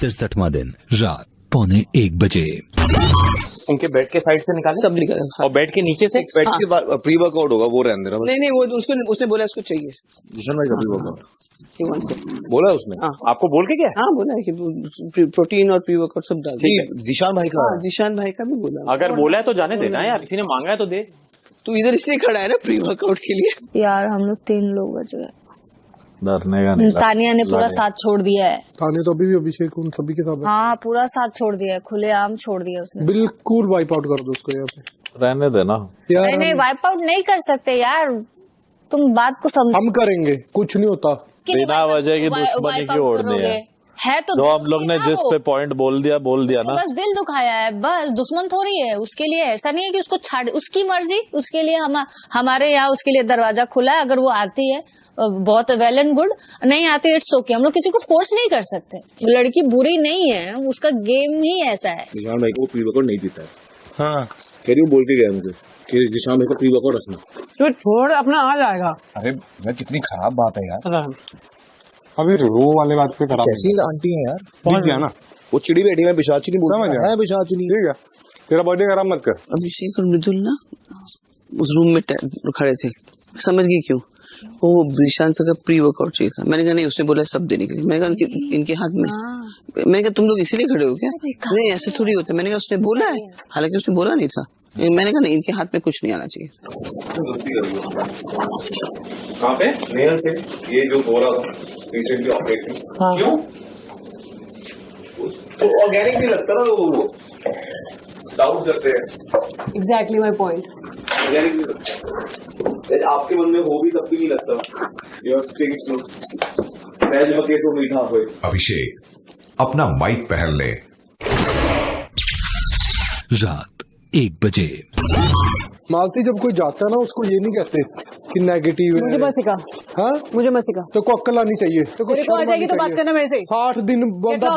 63वां दिन रात 12:45 उनके बेड के साइड से निकाले, सब निकाले। हाँ। और बेड के नीचे से बेड के बाद प्री वर्कआउट होगा, वो रहने देना। नहीं वो उसने बोला इसको चाहिए। जिशन भाई का प्री वर्कआउट से बोला उसने। हाँ। आपको बोल के क्या? हाँ बोला है कि प्रोटीन और प्री वर्कआउट सब डाल। जीशान भाई का। जीशान भाई का भी बोला। अगर बोला है तो जाने देना यार, किसी ने मांगा है तो दे। तू इधर इसलिए खड़ा है ना प्री वर्कआउट के लिए। यार हम लोग 3 लोग बच गए। डरने का नहीं। तानिया ने पूरा साथ छोड़ दिया है। तानिया तो अभी भी अभिषेक उन सभी के साथ है। हाँ पूरा साथ छोड़ दिया है, खुलेआम छोड़ दिया उसने। बिल्कुल वाइप आउट कर दो उसको यहाँ पे। रहने देना यार नहीं वाइप आउट नहीं कर सकते यार, तुम बात को समझो। हम करेंगे, कुछ नहीं होता। बिना वजह की दुश्मनी क्यों ओढ़नी है तो जो हम लोग ने जिस पे पॉइंट बोल दिया ना। बस दिल दुखाया है, बस दुश्मन थोड़ी है उसके लिए। ऐसा नहीं है कि उसको छाड़, उसकी मर्जी, उसके लिए हमारे यहाँ उसके लिए दरवाजा खुला है। अगर वो आती है बहुत वेल एंड गुड, नहीं आती इट्स ओके। हम लोग किसी को फोर्स नहीं कर सकते। लड़की बुरी नहीं है, उसका गेम ही ऐसा है। जीशान भाई को प्री वर्कआउट नहीं पीता है। हाँ कह रही हूँ, बोल के गया मुझे कि जीशान भाई को प्री वर्कआउट रखना। तो छोड़, अपना आ जाएगा। अरे यार कितनी खराब बात है यार। अभी रो वाले बात पे खराब। कैसी आंटी है यार। पहुंच गया ना वो चिड़ी बैठी है, पिशाचिनी बोल समझ गया। है, पिशाचिनी। ठीक है, तेरा बर्थडे खराब मत कर। अभिषेक और मृदुल ना उस रूम में खड़े थे, समझ गई क्यों? वो जीशान सर का प्री वर्कआउट चाहिए था। मैंने कहा नहीं, उसने बोला सब देने के लिए। मैंने कहा इनके हाथ में। मैंने कहा तुम लोग इसीलिए खड़े हो क्या? नहीं ऐसे थोड़ी होता। मैंने कहा उसने बोला है, हालांकि उसने बोला नहीं था। मैंने कहा नहीं, इनके हाथ में कुछ नहीं आना चाहिए। कहाँ पे? नेल से ये जो हो रहा था रिसेंटली ऑपरेशन। क्यों? तो ऑर्गेनिक नहीं लगता ना, वो डाउट करते हैं। Exactly my point. ऑर्गेनिक नहीं लगता, आपके मन में हो भी तब भी नहीं लगता। सहज मके सो मीठा हुए। अभिषेक अपना माइक पहन ले। रात 1 बजे मालती जब कोई जाता है ना, उसको ये नहीं कहते कि नेगेटिव है। मुझे मत सिखा। हाँ मुझे मत सिखा। तो को अक्ल आनी चाहिए। तो तेरे को आ जाएगी तो बात करना मेरे से। 60 दिन बंदा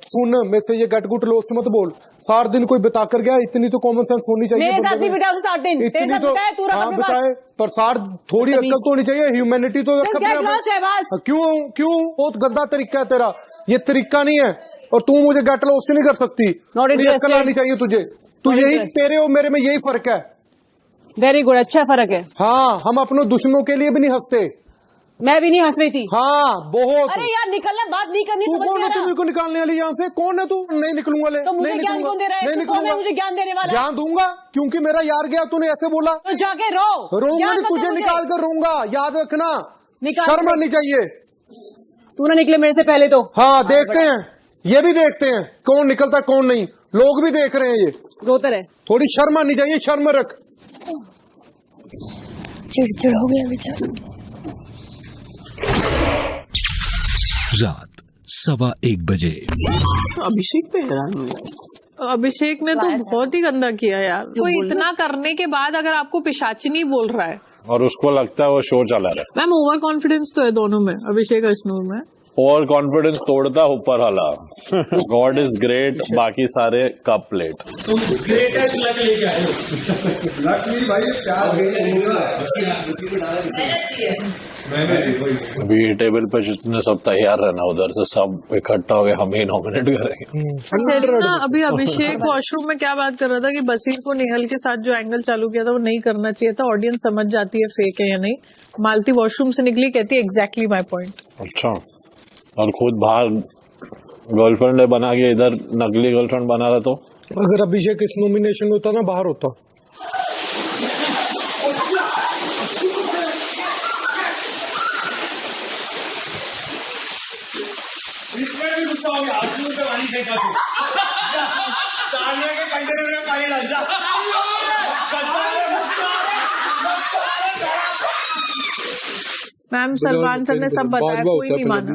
सुन, मैं से ये गट गुट लोस्ट मत बोल। 60 दिन कोई बिता कर गया, इतनी तो कॉमन सेंस होनी चाहिए। मेरे साथ भी बिताया 60 दिन। तेरे साथ बिताया, तू रख अपने पास। बिताए, पर 60 थोड़ी अक्ल तो होनी चाहिए, ह्यूमैनिटी तो रख अपने पास। क्यों बहुत गंदा तरीका है तेरा, ये तरीका नहीं है। और तू मुझे गेट लॉस्ट नहीं कर सकती। अक्ल आनी चाहिए तुझे। तो यही तेरे और मेरे में यही फर्क है। वेरी गुड, अच्छा फर्क है। हाँ, हम अपने दुश्मनों के लिए भी नहीं हंसते। मैं भी नहीं हंस रही थी। हाँ बहुत। अरे यार निकलना, बात नहीं करनी। तू कौन है तुम्हें को निकालने वाली यहाँ से? कौन है तू? नहीं निकलूंगा ले। तो मुझे ज्ञान कौन दे रहा है? नहीं निकलूंगा। मुझे ज्ञान देने वाला? ज्ञान दूंगा क्योंकि मेरा यार गया, तूने ऐसे बोला तो जाके रो। रोऊंगा नहीं, तुझे निकाल कर रोऊंगा, याद रखना। शर्म आनी चाहिए। तू ना निकले मेरे से पहले तो। हाँ देखते हैं, ये भी देखते हैं कौन निकलता कौन नहीं। लोग भी देख रहे हैं, ये रोते रहे। थोड़ी शर्म आनी चाहिए, शर्म रख। चिड़चिड़ हो गया बेचारा। रात 1:15 बजे अभिषेक पे हैरान हुई। अभिषेक ने तो बहुत ही गंदा किया यार। कोई इतना करने के बाद अगर आपको पिशाचिनी बोल रहा है और उसको लगता है वो शो चला रहा है। मैम ओवर कॉन्फिडेंस तो है दोनों में, अभिषेक अशनूर में। ओवर कॉन्फिडेंस तोड़ता ऊपर वाला। गॉड इज ग्रेट, बाकी सारे कप प्लेट। अभी टेबल पे जितने सब तैयार रहना, उधर से सब इकट्ठा हो गए, हम ही नॉमिनेट करेंगे। ना अभी अभिषेक वॉशरूम में क्या बात कर रहा था कि बसीर को निहल के साथ जो एंगल चालू किया था वो नहीं करना चाहिए था। ऑडियंस समझ जाती है फेक है या नहीं। मालती वॉशरूम से निकली, कहती है एग्जैक्टली माई पॉइंट। अच्छा, और खुद बाहर गर्लफ्रेंड बना के इधर नकली गर्लफ्रेंड बना रहा। तो अगर अभिषेक इस नॉमिनेशन होता ना, बाहर होता। मैम सलमान सर ने सब बताया, कोई नहीं माना।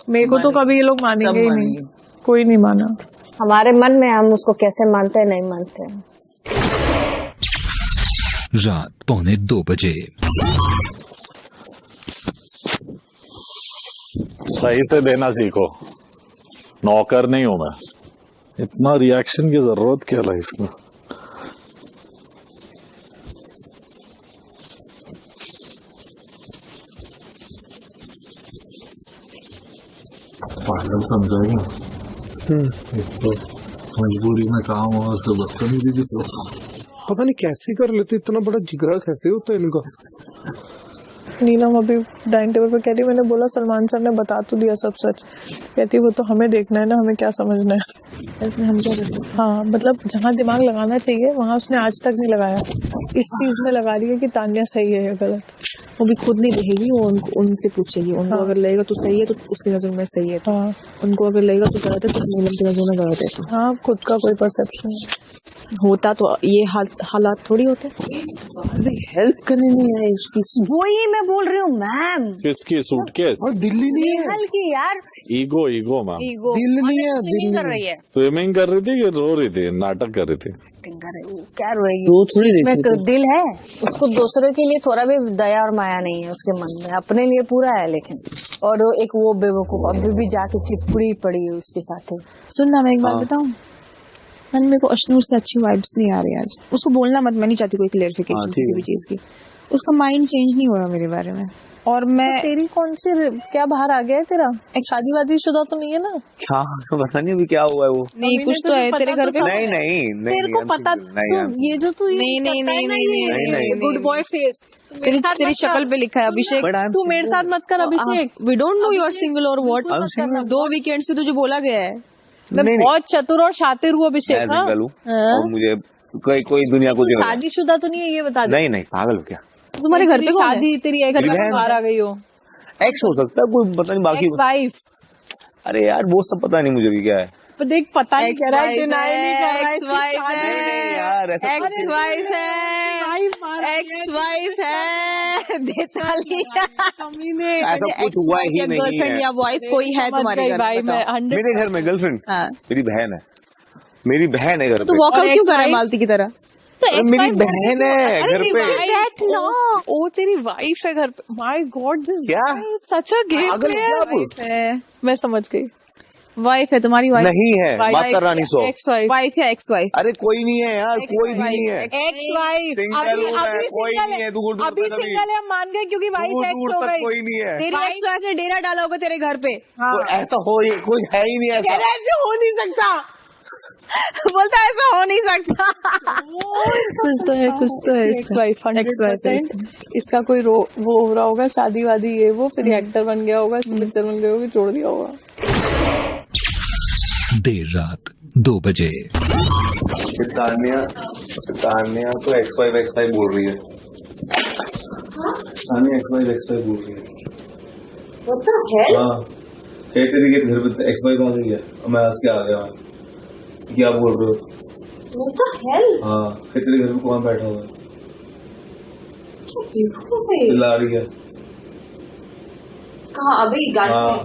मेरे को तो कभी ये लोग मानेंगे ही नहीं, कोई नहीं माना। हमारे मन में हम उसको कैसे मानते हैं, नहीं मानते हैं। रात 1:45 बजे सही से देना सीखो, नौकर नहीं हूं मैं। इतना रिएक्शन की जरूरत क्या लाइफ में? पागल समझाएगा। एक तो मजबूरी में काम और फिर बदतमीजी से पता नहीं कैसे कर लेते, इतना बड़ा जिगरा कैसे होता है इनका। नीलम अभी डाइनिंग टेबल पे कह रही, मैंने बोला सलमान सर ने बता तो दिया सब सच। कहती वो तो हमें देखना है ना, हमें क्या समझना है। हम क्या कर सकते? हाँ मतलब जहाँ दिमाग लगाना चाहिए वहाँ उसने आज तक नहीं लगाया। इस चीज में लगा रही है कि तान्या सही है या गलत। वो भी खुद नहीं देखेगी, वो उनसे पूछेगी। उनको अगर लगेगा तो सही है तो उसकी नजर में सही है। हाँ उनको अगर लगेगा तो गलत है तो नीलम की नजर में गलत है। तो हाँ खुद का कोई परसेप्शन होता तो ये हालात थोड़ी होते। हेल्प करने नहीं आए उसकी। वही मैं बोल रही हूँ मैम, किसकी सूटकेस? और दिल्ली नहीं है, निहल की यार ईगो मैम। ईगो दिल नहीं है, स्विमिंग दिल कर रही है। स्विमिंग कर रही थी कि रो रही थी, नाटक कर रही थी? क्या रोएगी? वो थोड़ी उसमें देखती तो दिल है, उसको दूसरों के लिए थोड़ा भी दया और माया नहीं है उसके मन में, अपने लिए पूरा है। लेकिन और एक वो बेवकूफ अभी भी जाके चिपड़ी पड़ी है उसके साथ। सुन ना, मैं एक बात बताऊं, मन मेरे को अशनूर से अच्छी वाइब्स नहीं आ रही आज। उसको बोलना मत, मैं नहीं चाहती कोई क्लेरिफिकेशन किसी भी चीज की। उसका माइंड चेंज नहीं हो रहा मेरे बारे में। और मैं तो तेरी कौन सी क्या बाहर आ गया है तेरा? शादी वादी शुदा तो नहीं है ना? क्या पता नहीं अभी क्या हुआ है वो। नहीं कुछ तो है तेरे घर पे। नहीं तेरे को पता ये जो तू नहीं गुड बॉय फेस तेरी शक्ल पे लिखा है अभिषेक। तू मेरे साथ मत कर Abhishek. We don't know you are single और व्हाट। 2 वीकेंड्स पे तुझे बोला गया है। मैं बहुत चतुर और शातिर हूँ अभिषेक। मैं सिंगल हूँ और मुझे कोई दुनिया को शादीशुदा तो नहीं है ये बता दे। नहीं पागल हो क्या? तुम्हारे घर पे शादी तेरी घर में बाहर आ गई हो? एक्स हो सकता है, कोई पता नहीं बाकी। वाइफ। अरे यार वो सब पता नहीं मुझे भी क्या है। पर देख पता नहीं कह रहा है, डिनाई नहीं कर रहा है। एक्स वाइफ है देता लिया। ऐसा कुछ हुआ ही नहीं गर्लफ्रेंड या वाइफ कोई है तुम्हारे घर में? मेरे घर में गर्लफ्रेंड मेरी बहन है। मेरी बहन है घर तो पे। वॉकआउट क्यों कर रहा है मालती की तरह? तो मेरी बहन है घर पे। ओ तेरी वाइफ है घर पे। माय गॉड दिस क्या सच अ गेम है। मैं समझ गई, वाइफ है तुम्हारी। वाइफ नहीं है, माता रानी सो एक्स वाइफ है। Ex wife. अरे कोई नहीं है यार, कोई भी नहीं है। एक्स वाइफ कोई नहीं है। अभी सिंगल है, हम मान गए क्योंकि वाइफ एक्स हो गई। कोई नहीं है। तेरी एक्स वाइफ ने डेरा डाला होगा तेरे घर पे। ऐसा हो कुछ है ही नहीं ऐसा। ऐसे हो नहीं सकता। बोलता ऐसा हो नहीं सकता। कुछ तो है एक्स वाइफ 100%। इसका कोई वो हो रहा होगा शादी वादी ये वो, फिर एक्टर बन गया होगा, पिक्चर बन गया होगा, छोड़ दिया होगा। देर रात 2 बजे। तान्या तो एक्स वाइफ बोल रही है। तान्या एक्स वाइफ बोल रही है। What the hell? हाँ कहते थे कि घर पे एक्स वाइफ आ गई है और मैं हंस के आ गया। क्या बोल रहे हो? What the hell? हाँ कहते घर में कौन बैठा हुआ है? बेवकूफ है। चिल्ला रही है। कहाँ? अभी गाड़ी हाँ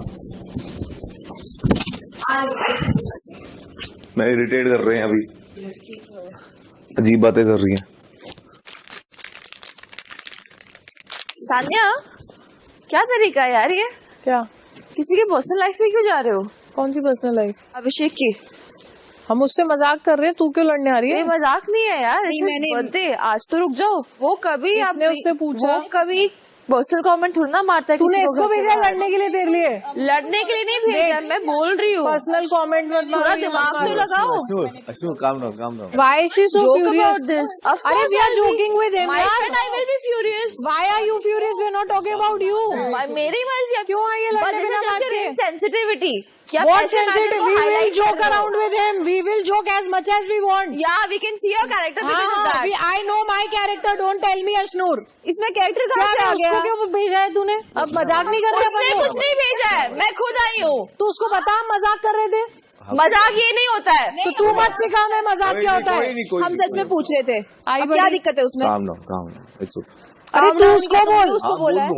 मैं इरिटेट कर रहे हैं अभी, अजीब बातें कर रही हैं। सान्या क्या तरीका है यार ये? क्या? किसी के पर्सनल लाइफ में क्यों जा रहे हो? कौन सी पर्सनल लाइफ? अभिषेक की। हम उससे मजाक कर रहे हैं, तू क्यों लड़ने आ रही है? मजाक नहीं है यार। मैंने बर्थडे आज तो रुक जाओ। वो कभी आपने उससे पूछा? वो कभी पर्सनल कमेंट थोड़ा ना मारता है। तूने इसको भेजा लड़ने के लिए तेरे लिए? लड़ने के लिए नहीं भेजा, मैं बोल रही हूँ पर्सनल कमेंट मत थोड़ा दिमाग तो लगाओ। Calm down. Why is she so Joke furious? about this. Of अरे course we are I'll be- joking with him My यार। friend, I will be furious. Why are you furious? We are not talking about you. मेरी मर्जी। क्यों आई है लड़ने बिना बात के? Sensitivity. What sensitive? We will joke around with him. We will joke as much as we want. Yeah, we can see your character because of that. I know my character. Don't tell me Ashnur. इसमें character कहाँ से आ गया? उसको क्यों भेजा है तूने? अब मजाक नहीं कर रहे उसने अपन कुछ नहीं भेजा है, मैं खुद आई हूँ। तो उसको बता हम मजाक कर रहे थे। मजाक ये नहीं होता है। तो तू मत सिखा मैं मजाक क्या होता है। हम सच में पूछ रहे थे। क्या दिक्कत है उसमें? Calm down. अरे तू उसको बोल। उसको बोला है।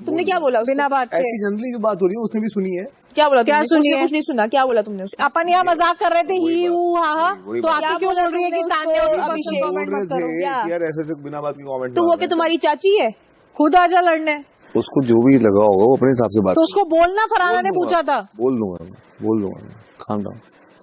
तुमने क्या बोला? बिना बात के ऐसी जनरली जो बात हो रही है उसने भी सुनी है। क्या बोला? क्या सुनी है? कुछ नहीं सुना। क्या बोला तुमने? अपन यहाँ मजाक कर रहे थे ही हा तो आके क्यों बोल रही है कि तान्या और अभिषेक बोल रहे थे यार ऐसे बिना बात के कमेंट। तो वो क्या तुम्हारी चाची है? खुद आजा लड़ने। उसको जो भी लगा होगा वो अपने हिसाब से बात। तो उसको बोलना फरहाना ने पूछा था। बोल दूंगा। Calm down.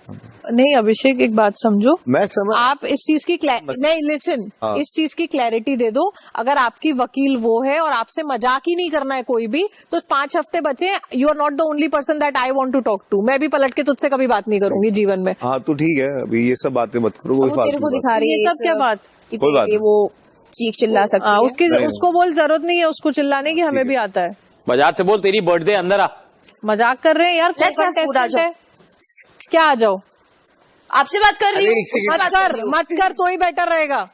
सकता हूँ। नहीं अभिषेक, एक बात समझो, मैं समझ, आप इस चीज की नहीं लिसन, इस चीज की क्लैरिटी दे दो। अगर आपकी वकील वो है और आपसे मजाक ही नहीं करना है कोई भी, तो 5 हफ्ते बचे। You are not the only person that I want to talk to. मैं भी पलट के तुझसे कभी बात नहीं करूंगी जीवन में। हाँ तो ठीक है, अभी ये सब बातें मत करो। वो तेरे को दिखा रही है ये सब क्या बात? कोई बात नहीं। वो चीख चिल्ला सकती है। उसको बोल, जरूरत नहीं है उसको चिल्लाने की, हमें भी आता है। बजाज से बोल तेरी बर्थडे अंदर आ। मजाक कर रहे हैं यार, contestant है। क्या आ जाओ, आपसे बात कर रही हूँ। मत कर तो ही बेटर रहेगा।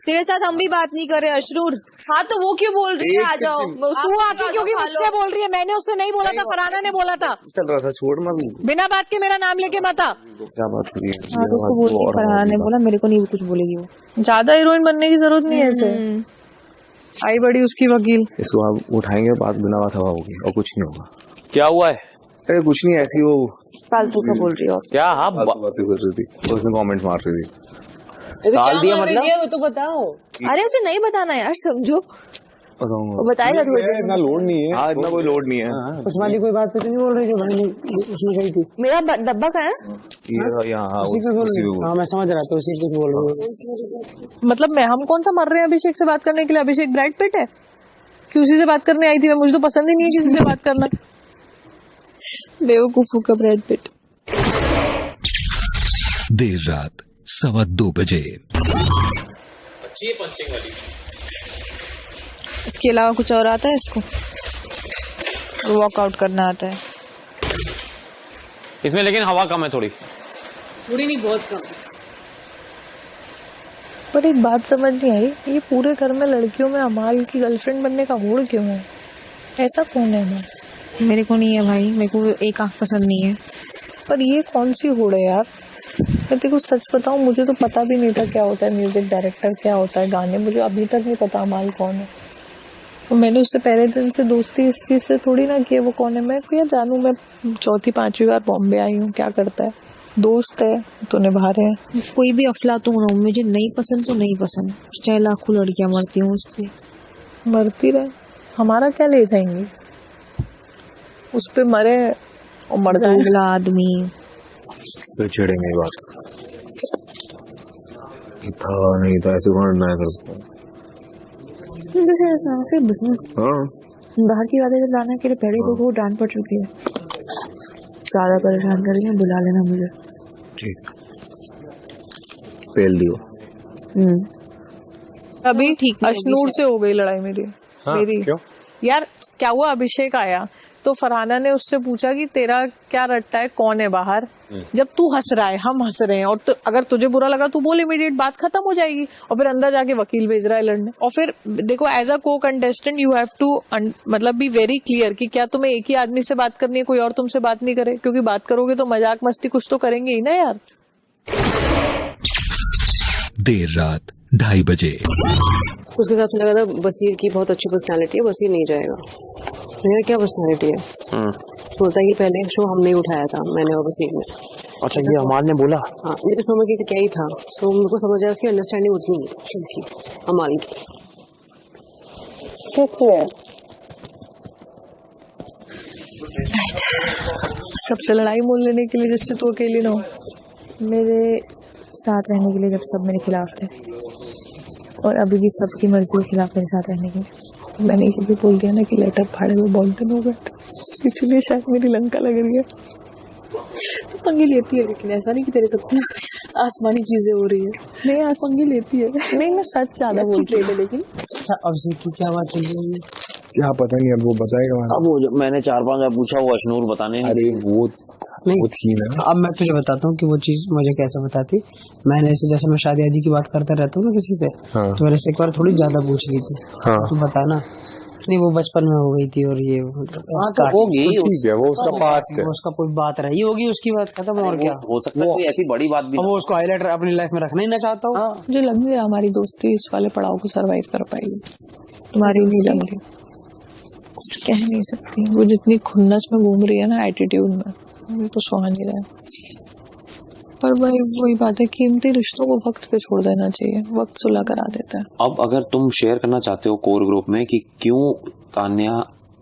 तेरे साथ हम भी बात नहीं कर रहे अशरूर। हाँ तो वो क्यों बोल रही है आ जाओ? तू आके क्योंकि मुझसे बोल रही है, मैंने उससे नहीं बोला था, फरहाना ने बोला था। चल रहा था, छोड़ना बिना बात के मेरा नाम लेके मत आ। क्या बात करी है? हाँ तो उसको बोल, फरहाना ने बोला, मेरे को नहीं कुछ बोलेगी वो। ज्यादा हीरोइन बनने की जरूरत नहीं है ऐसे। आई बड़ी उसकी वकील। इसको आप उठाएंगे, बात बिना बात हवा होगी और कुछ नहीं होगा। क्या हुआ है? अरे कुछ नहीं, ऐसी वो फालतू का बोल रही हो क्या? हाँ बातें कर रही थी, उसने कमेंट मार रही थी। डाल दिया मतलब? वो तो बताओ। अरे उसे नहीं बताना यार, समझो। वो बताएगा थोड़ी देर। इतना लोड नहीं है। हाँ इतना कोई लोड नहीं है। उस वाली कोई बात तो नहीं बोल रही जो भाई उसमें गई थी। मेरा डब्बा कहाँ है? हाँ मैं समझ रहा था, उसी कुछ बोल रही हूँ। मतलब हम कौन सा मर रहे हैं अभिषेक से बात करने के लिए? अभिषेक ब्रैड पिट है कि उसी से बात करने आई थी? मुझे तो पसंद ही नहीं है किसी से बात करना। बेवकूफों का ब्रैड पिट। देर रात 2:15 बजे। अच्छी है पंचिंग वाली। इसके अलावा कुछ और आता है इसको? वॉकआउट करना आता है इसमें, लेकिन हवा कम है थोड़ी। थोड़ी नहीं, बहुत कम। पर एक बात समझ नहीं आई, ये पूरे घर में लड़कियों में अमाल की गर्लफ्रेंड बनने का होड़ क्यों है? ऐसा कौन है? मेरे को नहीं है भाई, मेरे को एक आंख पसंद नहीं है। पर ये कौन सी होड़ है यार? मैं तेरे को सच बताऊं, मुझे तो पता भी नहीं था क्या होता है म्यूजिक डायरेक्टर, क्या होता है गाने। मुझे अभी तक नहीं पता अमाल कौन है। तो मैंने उससे पहले दिन से दोस्ती इस चीज से थोड़ी ना की वो कौन है। मैं क्या जानू, मैं 4-5वीं बार बॉम्बे आई हूँ, क्या करता है? दोस्त है तो निभा रहे हैं। कोई भी अफलातून हो, मुझे नहीं पसंद तो नहीं पसंद, चाहे लाखों लड़कियां मरती हूँ उस पे। मरती रहे, हमारा क्या ले जाएंगी? उस पे मरे और मर जाए आदमी। फिर चिढ़ेंगे बात। था नहीं था, ऐसे ना कर सकता। फिर बिजनेस बाहर की बातें लाने के लिए पहले तो वो डांट पड़ चुकी है, ज्यादा परेशान कर रही है। बुला लेना मुझे। ठीक, पेल दियो। अभी ठीक अशनूर से हो गई लड़ाई मेरी। मेरी क्यों? यार क्या हुआ, अभिषेक आया तो फरहाना ने उससे पूछा कि तेरा क्या रट्टा है, कौन है बाहर? जब तू हंस रहा है, हम हंस रहे हैं, और तो अगर तुझे बुरा लगा तू बोल, इमीडिएट बात खत्म हो जाएगी। और फिर अंदर जाके वकील भेज रहा है लड़ने। और फिर देखो, एज अ को कंटेस्टेंट यू हैव टू मतलब बी वेरी क्लियर कि क्या तुम्हें एक ही आदमी से बात करनी है, कोई और तुमसे बात नहीं करे। क्योंकि बात करोगे तो मजाक मस्ती कुछ तो करेंगे ही ना यार। देर रात 2:30 बजे। उसके साथ लगा था बसीर की बहुत अच्छी पर्सनालिटी है, बसीर नहीं जाएगा। मेरा क्या पर्सनालिटी है? बोलता है कि पहले शो हमने उठाया था, मैंने और बसीर ने। अच्छा, ये अमाल ने बोला? हाँ, ये तो शो में क्या ही था। सो मेरे को समझ आया उसकी अंडरस्टैंडिंग उतनी नहीं थी हमारी। सबसे लड़ाई मोल लेने के लिए जिससे तू अकेली ना हो। मेरे साथ रहने के लिए जब सब मेरे खिलाफ थे, और अभी भी सबकी मर्जी के खिलाफ मेरे साथ रहने के लिए। मैंने ये भी बोल दिया ना कि लेटर फाड़े हुए बहुत दिन हो गए, इसलिए शायद मेरी लंका लग रही है। तो पंगे लेती है, लेकिन ऐसा नहीं कि तेरे सब आसमानी चीजें हो रही है। नहीं, आज पंगे लेती है। नहीं, मैं सच ज्यादा बोलती हूँ। लेकिन अब से की क्या बात चल रही है? क्या पता नहीं, अब वो बताएगा। अब वो मैंने 4-5 बार पूछा, वो अशनूर बताने। अरे वो नहीं थी ना। अब मैं तुझे बताता हूँ कि वो चीज मुझे कैसे बताती। मैंने ऐसे, जैसे मैं शादी आदि की बात करता रहता हूँ ना किसी से, तो मैंने एक बार थोड़ी ज्यादा पूछ ली थी। तो बता ना। नहीं, वो बचपन में हो गई थी, और ये मतलब होगी, ठीक है, वो उसका पास्ट है, उसका कोई बात रही होगी, उसकी बात खत्म। और क्या हो सकता है, कोई ऐसी बड़ी बात भी। वो उसको हाईलाइटर अपनी लाइफ में रखना ही ना चाहता हूँ। मुझे लग नहीं रहा हमारी दोस्ती इस वाले पड़ाव को सरवाइव कर पाएगी। तुम्हारी नहीं लग रही, कुछ कह नहीं सकती। वो जितनी खुन्नस में घूम रही है ना, एटीट्यूड में, मेरे को सुहा नहीं रहा। पर भाई वही बात है, कीमती रिश्तों को वक्त पे छोड़ देना चाहिए, वक्त सुलह करा देता है। अब अगर तुम शेयर करना चाहते हो कोर ग्रुप में कि क्यों तान्या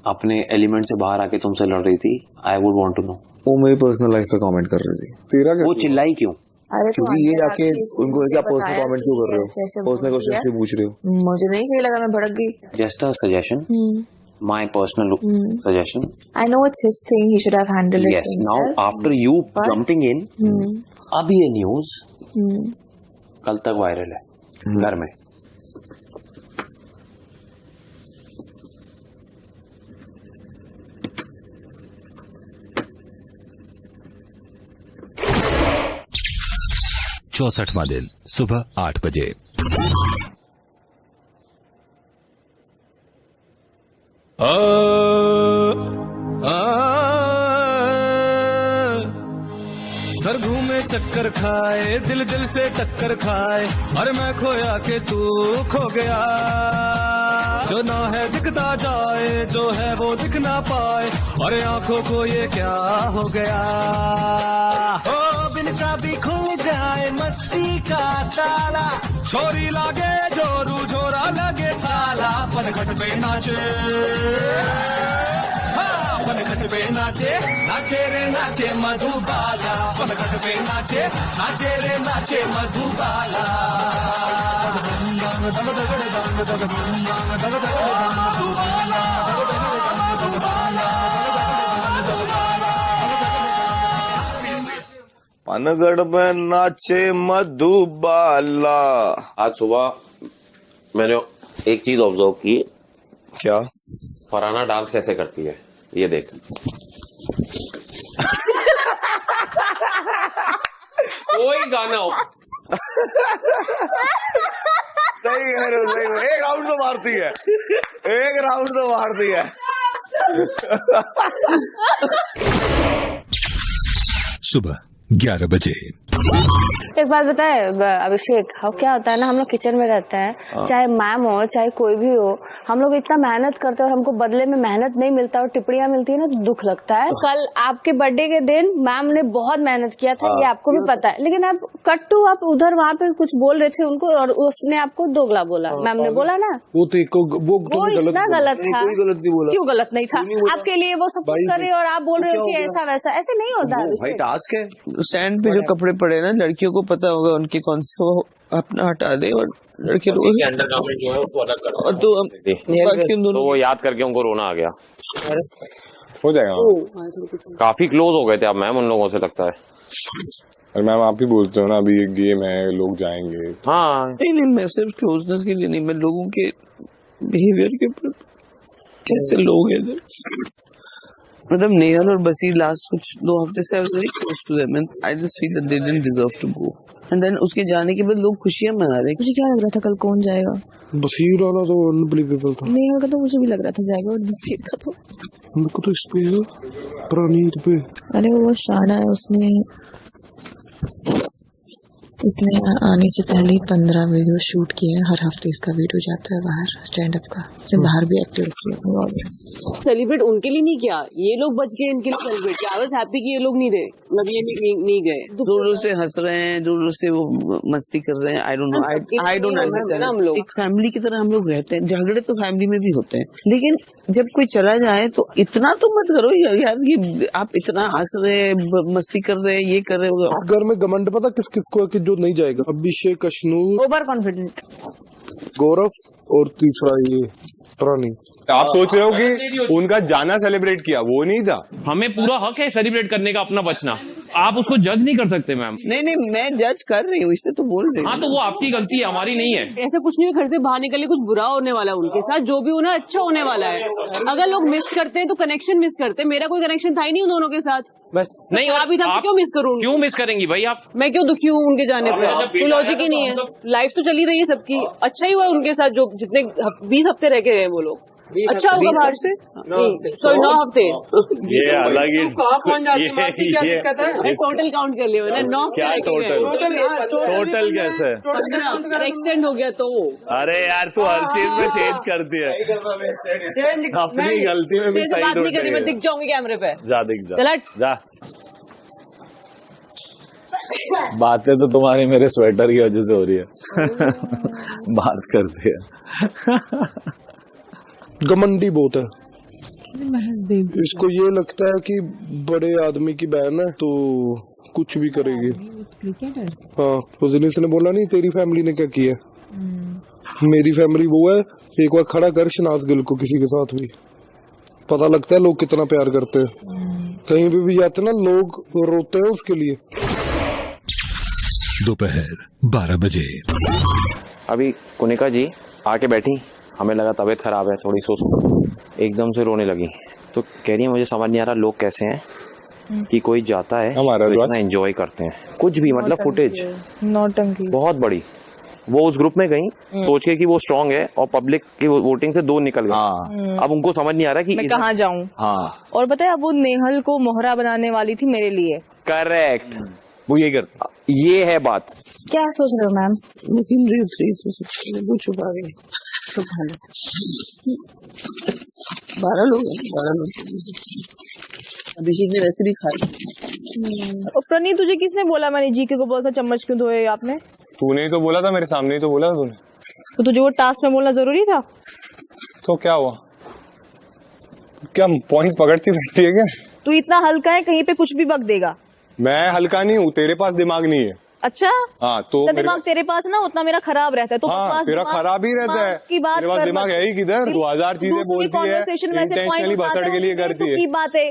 अपने एलिमेंट से बाहर आके तुमसे लड़ रही थी, I would want to know. वो मेरी पर्सनल लाइफ पे कमेंट कर रही थी। तेरा क्या वो चिल्लाई क्यों? अरे क्योंकि ये जाके उनको क्या पर्सनल कमेंट क्यों कर रहे हो, पर्सनल क्वेश्चन क्यों पूछ रहे हो? मुझे नहीं सही लगा, मैं भड़क गई। Just a suggestion, my personal suggestion. I know it's his thing, he should have handled it Yes, himself. now after you jumping in, अब ये न्यूज कल तक वायरल है घर में। चौसठवां दिन सुबह 8 बजे। घर घूमे चक्कर खाए, दिल दिल से टक्कर खाए, अरे मैं खोया के तू खो गया। जो ना है दिखता जाए, जो है वो दिख ना पाए, अरे आंखों को ये क्या हो गया। ओ बिन चाबी खुल जाए मस्ती का ताला, छोरी लागे जोरू झोरा लगे साला, पनघट पे नाचे, पनघट पे नाचे, नाचे रे नाचे मधुबाला, पनघट पे नाचे, नाचे रे नाचे मधुबाला। पनगढ़ में नाचे मधुबाला। आज सुबह मैंने एक चीज ऑब्जर्व की। क्या? फरहाना डांस कैसे करती है, ये देख। कोई गाना हो, सही है, एक राउंड तो मारती है, एक राउंड तो मारती है। सुबह 11 बजे। एक बात बताए अभिषेक, क्या होता है ना, हम लोग किचन में रहते हैं, चाहे मैम हो चाहे कोई भी हो, हम लोग इतना मेहनत करते हैं और हमको बदले में मेहनत नहीं मिलता और टिप्पणियां मिलती है ना, तो दुख लगता है। कल आपके बर्थडे के दिन मैम ने बहुत मेहनत किया था, ये आपको भी पता है, लेकिन आप कट्टू आप उधर वहाँ पे कुछ बोल रहे थे उनको और उसने आपको दोगला बोला। मैम ने बोला ना, वो इतना गलत था। क्यों गलत नहीं था? आपके लिए वो सब कुछ कर रहे और आप बोल रहे हो कि ऐसा वैसा, ऐसे नहीं होता भाई। टास्क है, स्टैंड पे जो कपड़े पड़े ना, लड़कियों को पता होगा उनके कौन से, वो अपना हटा दे और लड़के अंडरगारमेंट जो है उसको अलग कर और तो वो याद करके उनको रोना आ गया। हो जाएगा। काफी क्लोज हो गए थे आप मैम उन लोगों से, लगता है। अरे मैम आप ही बोलते हो ना, अभी एक गेम है, लोग जाएंगे। हाँ नहीं, मैं सिर्फ क्लोजनेस के लिए नहीं, मैं लोगों के बिहेवियर के कैसे लोग हैं। मतलब नेहल और बसीर लास्ट कुछ 2 हफ्ते से very close to them, I just feel that they didn't deserve to go, and then उसके जाने के बाद लोग खुशियां मना रहे। मुझे क्या लग रहा था कल कौन जाएगा? बसीर वाला तो अनबिलीवेबल था। नेहल का तो मुझे भी लग रहा था जाएगा, और बसीर का तो मेरे को तो इस पे प्रणीत पे। अरे वो शाना है, इसने आने से पहले 15 वीडियो शूट किए हैं। हर हफ्ते इसका वीडियो जाता है बाहर स्टैंड अप का, से बाहर भी एक्टिव किया। सेलिब्रेट उनके लिए नहीं किया, ये लोग बच गए इनके लिए सेलिब्रेट किया। आई वाज हैप्पी कि ये लोग नहीं रहे, मतलब ये नहीं गए। दूर दूर से हंस रहे हैं, दूर दूर से वो मस्ती कर रहे हैं। I don't know, I don't understand. हम लोग एक फैमिली की तरह हम लोग रहते हैं, झगड़े तो फैमिली में भी होते हैं, लेकिन जब कोई चला जाए तो इतना तो मत करो यार कि आप इतना हंस रहे, मस्ती कर रहे, ये कर रहे हो। घर में घमंड पता किस किस को है कि जो नहीं जाएगा? अभिषेक, अशनूर, ओवर कॉन्फिडेंट, गौरव और तीसरा ये प्राणी। आप सोच रहे हो कि उनका जाना सेलिब्रेट किया, वो नहीं था। हमें पूरा हक है सेलिब्रेट करने का, अपना बचना। आप उसको जज नहीं कर सकते मैम। नहीं, मैं जज कर रही हूँ, इससे तो बोल रही। हाँ, तो वो आपकी गलती है, हमारी नहीं है। ऐसा कुछ नहीं है, घर से बाहर निकले कुछ बुरा होने वाला है उनके साथ, जो भी होना अच्छा होने वाला है। अगर लोग मिस करते हैं तो कनेक्शन मिस करते हैं। मेरा कोई कनेक्शन था ही नहीं उन दोनों के साथ, बस नहीं अभी था, क्यों मिस करूँ? क्यों मिस करेंगी भाई आप? मैं क्यों दुखी हूँ उनके जाने पे? कोई लॉजिक ही नहीं है। लाइफ तो चली रही है सबकी, अच्छा ही हुआ उनके साथ जो जितने 20 हफ्ते रह के गए वो लोग। अच्छा होगा बाहर से, सॉरी 9 हफ्ते। ये अलग ही कौन जाते हैं, क्या दिक्कत है? टोटल काउंट कर लिया मैंने, 9 क्या टोटल कैसे एक्सटेंड हो गया तो। अरे यार तू हर चीज में चेंज करती है, अपनी गलती में भी सही बात नहीं करती। मैं दिख जाऊंगी कैमरे पे, जा दिख जा। बातें तो तुम्हारी मेरे स्वेटर की वजह से हो रही है। बात करती है। घमंडी बहुत है, इसको ये लगता है कि बड़े आदमी की बहन है तो कुछ भी करेगी। हाँ, उस दिन इसने बोला नहीं तेरी फैमिली ने क्या किया, मेरी फैमिली वो है। एक बार खड़ा कर शनाज गिल को किसी के साथ भी, पता लगता है लोग कितना प्यार करते हैं। कहीं भी जाते ना लोग रोते हैं उसके लिए। दोपहर 12 बजे। अभी कुनिका जी आके बैठी, हमें लगा तबीयत खराब है थोड़ी, सोच एकदम से रोने लगी। तो कह रही है मुझे समझ नहीं आ रहा लोग कैसे हैं कि कोई जाता है तो इतना एंजॉय करते हैं, कुछ भी मतलब फुटेज नौटंकी बहुत बड़ी। वो उस ग्रुप में गई सोच के कि वो स्ट्रांग है और पब्लिक की वोटिंग से 2 निकल गए। अब उनको समझ नहीं आ रहा कि मैं कहाँ जाऊँ। हाँ, और पता है अब वो नेहल को मोहरा बनाने वाली थी मेरे लिए। करेक्ट, वो ये करता, ये है बात। क्या सोच रहे हो मैम? वो छुपा गए 12 लोग अभिषेक ने वैसे भी खाया। और प्रणीत तुझे किसने बोला मैंने जीके को बहुत सा चम्मच क्यों धोए आपने? तूने ही तो बोला था, मेरे सामने ही तो बोला था तूने। तो तुझे वो टास्क में बोलना जरूरी था? तो क्या हुआ, क्या पॉइंट पकड़ती बैठती है क्या? तू इतना हल्का है कहीं पे कुछ भी बक देगा। मैं हल्का नहीं हूँ, तेरे पास दिमाग नहीं है। अच्छा, हाँ तो दिमाग तेरे पास ना उतना मेरा खराब रहता है। तो हाँ, तेरा खराब ही रहता है। तेरे पास दिमाग है ही किधर, 2000 चीजें बोलती है, इंटेंशनली भसड़ के लिए करती है।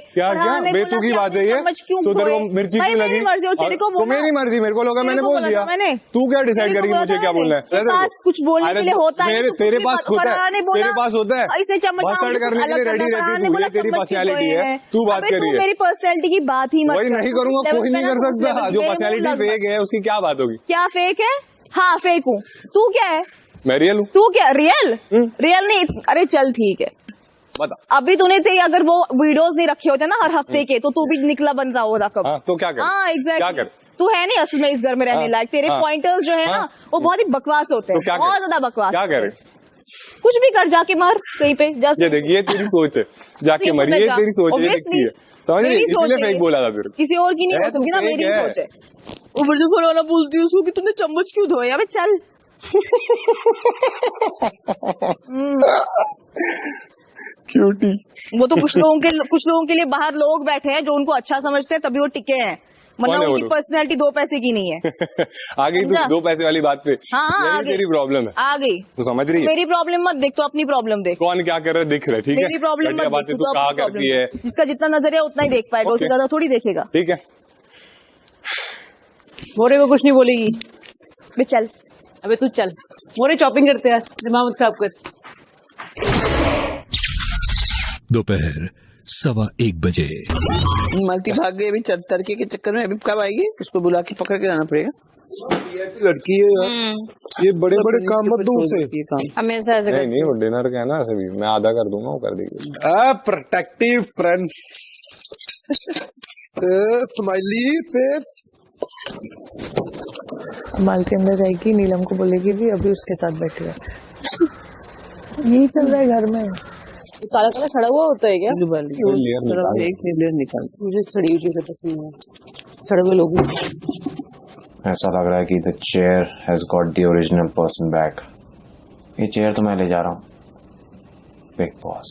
क्या क्या बेतुकी बात है ये? तो तेरे को मिर्ची क्यों लगी? तो मेरी मर्जी, मेरे को लगा मैंने बोल दिया। तू क्या डिसाइड करेगी मुझे क्या बोलना है? कुछ बोलने के लिए होता है, तेरे पास होता है, तेरे पास होता है, भसड़ करने के लिए रेडी रहती है। ये तेरी पर्सनैलिटी है, तू बात कर रही है। मेरी पर्सनैलिटी की बात ही वही नहीं करूंगा, कोई नहीं कर सकता। जो पर्सनैलिटी फेक है उसकी क्या बात होगी? क्या फेक है? हाँ फेक हूँ। तू क्या है? मैं रियल हूँ। तू क्या रियल? रियल नहीं, अरे चल ठीक है बता। अभी तूने तेरी अगर वो वीडियोस नहीं रखे होते ना हर हफ्ते के, तो तू भी निकला बन रहा होता कब। तो क्या कर? हाँ एग्जैक्टली, क्या कर? तू है नहीं असल में इस घर में रहने लायक। तेरे पॉइंटर्स जो है ना वो बहुत ही बकवास होते हैं, बहुत ज्यादा बकवास। क्या करे? कुछ भी कर, जाके मार कहीं पे। ये देखिए तेरी सोच है, जाके मर, ये तेरी सोच है, दिखती है। समझ रही? इसलिए फेक बोला था फिर, किसी और की नहीं हो सकती ना, मेरी सोच है। ऊपर से फलाना बोलती है उसको कि तुमने चम्मच क्यों धोया? अबे चल। क्यूटी। वो तो कुछ लोगों के लिए बाहर लोग बैठे हैं जो उनको अच्छा समझते हैं तभी वो टिके हैं, मतलब उनकी पर्सनैलिटी 2 पैसे की नहीं है। आ गई तू 2 पैसे वाली बात पे। हाँ, तेरी प्रॉब्लम है, आ गई तो समझ रही है। मेरी प्रॉब्लम मत देख, तो अपनी प्रॉब्लम देख। कौन क्या कर रहा है दिख रहा है, ठीक है? मेरी प्रॉब्लम मत देख, तू कहा करती है। जिसका जितना नजरिया उतना ही देख पाएगा, उससे ज्यादा थोड़ी देखेगा। ठीक है, मोरे को कुछ नहीं बोलेगी। बे चल, अबे तू चल, मोरे चॉपिंग करते हैं, दिमाग मत खराब कर। दोपहर 1:15 बजे। मालती भाग गई अभी तड़के के चक्कर में। अभी कब आएगी? उसको बुला के पकड़ के लाना पड़ेगा। लड़की है यार, ये बड़े बड़े काम मत दो उसे। हमेशा ऐसे नहीं वो डिनर का है ना, ऐसे भी मैं आधा कर दूंगा, वो कर देगी। Protective friend, smiley face. Malti अंदर जाएगी, नीलम को बोलेगी भी अभी उसके साथ बैठी है। यही चल रहा है घर में। काला काला सड़ा हुआ होता है क्या? निकाल। मुझे सड़ी हुई चीजें पसंद है, सड़े हुए लोग। ऐसा लग रहा है कि the chair has got the original person back. ये चेयर तो मैं ले जा रहा हूँ big boss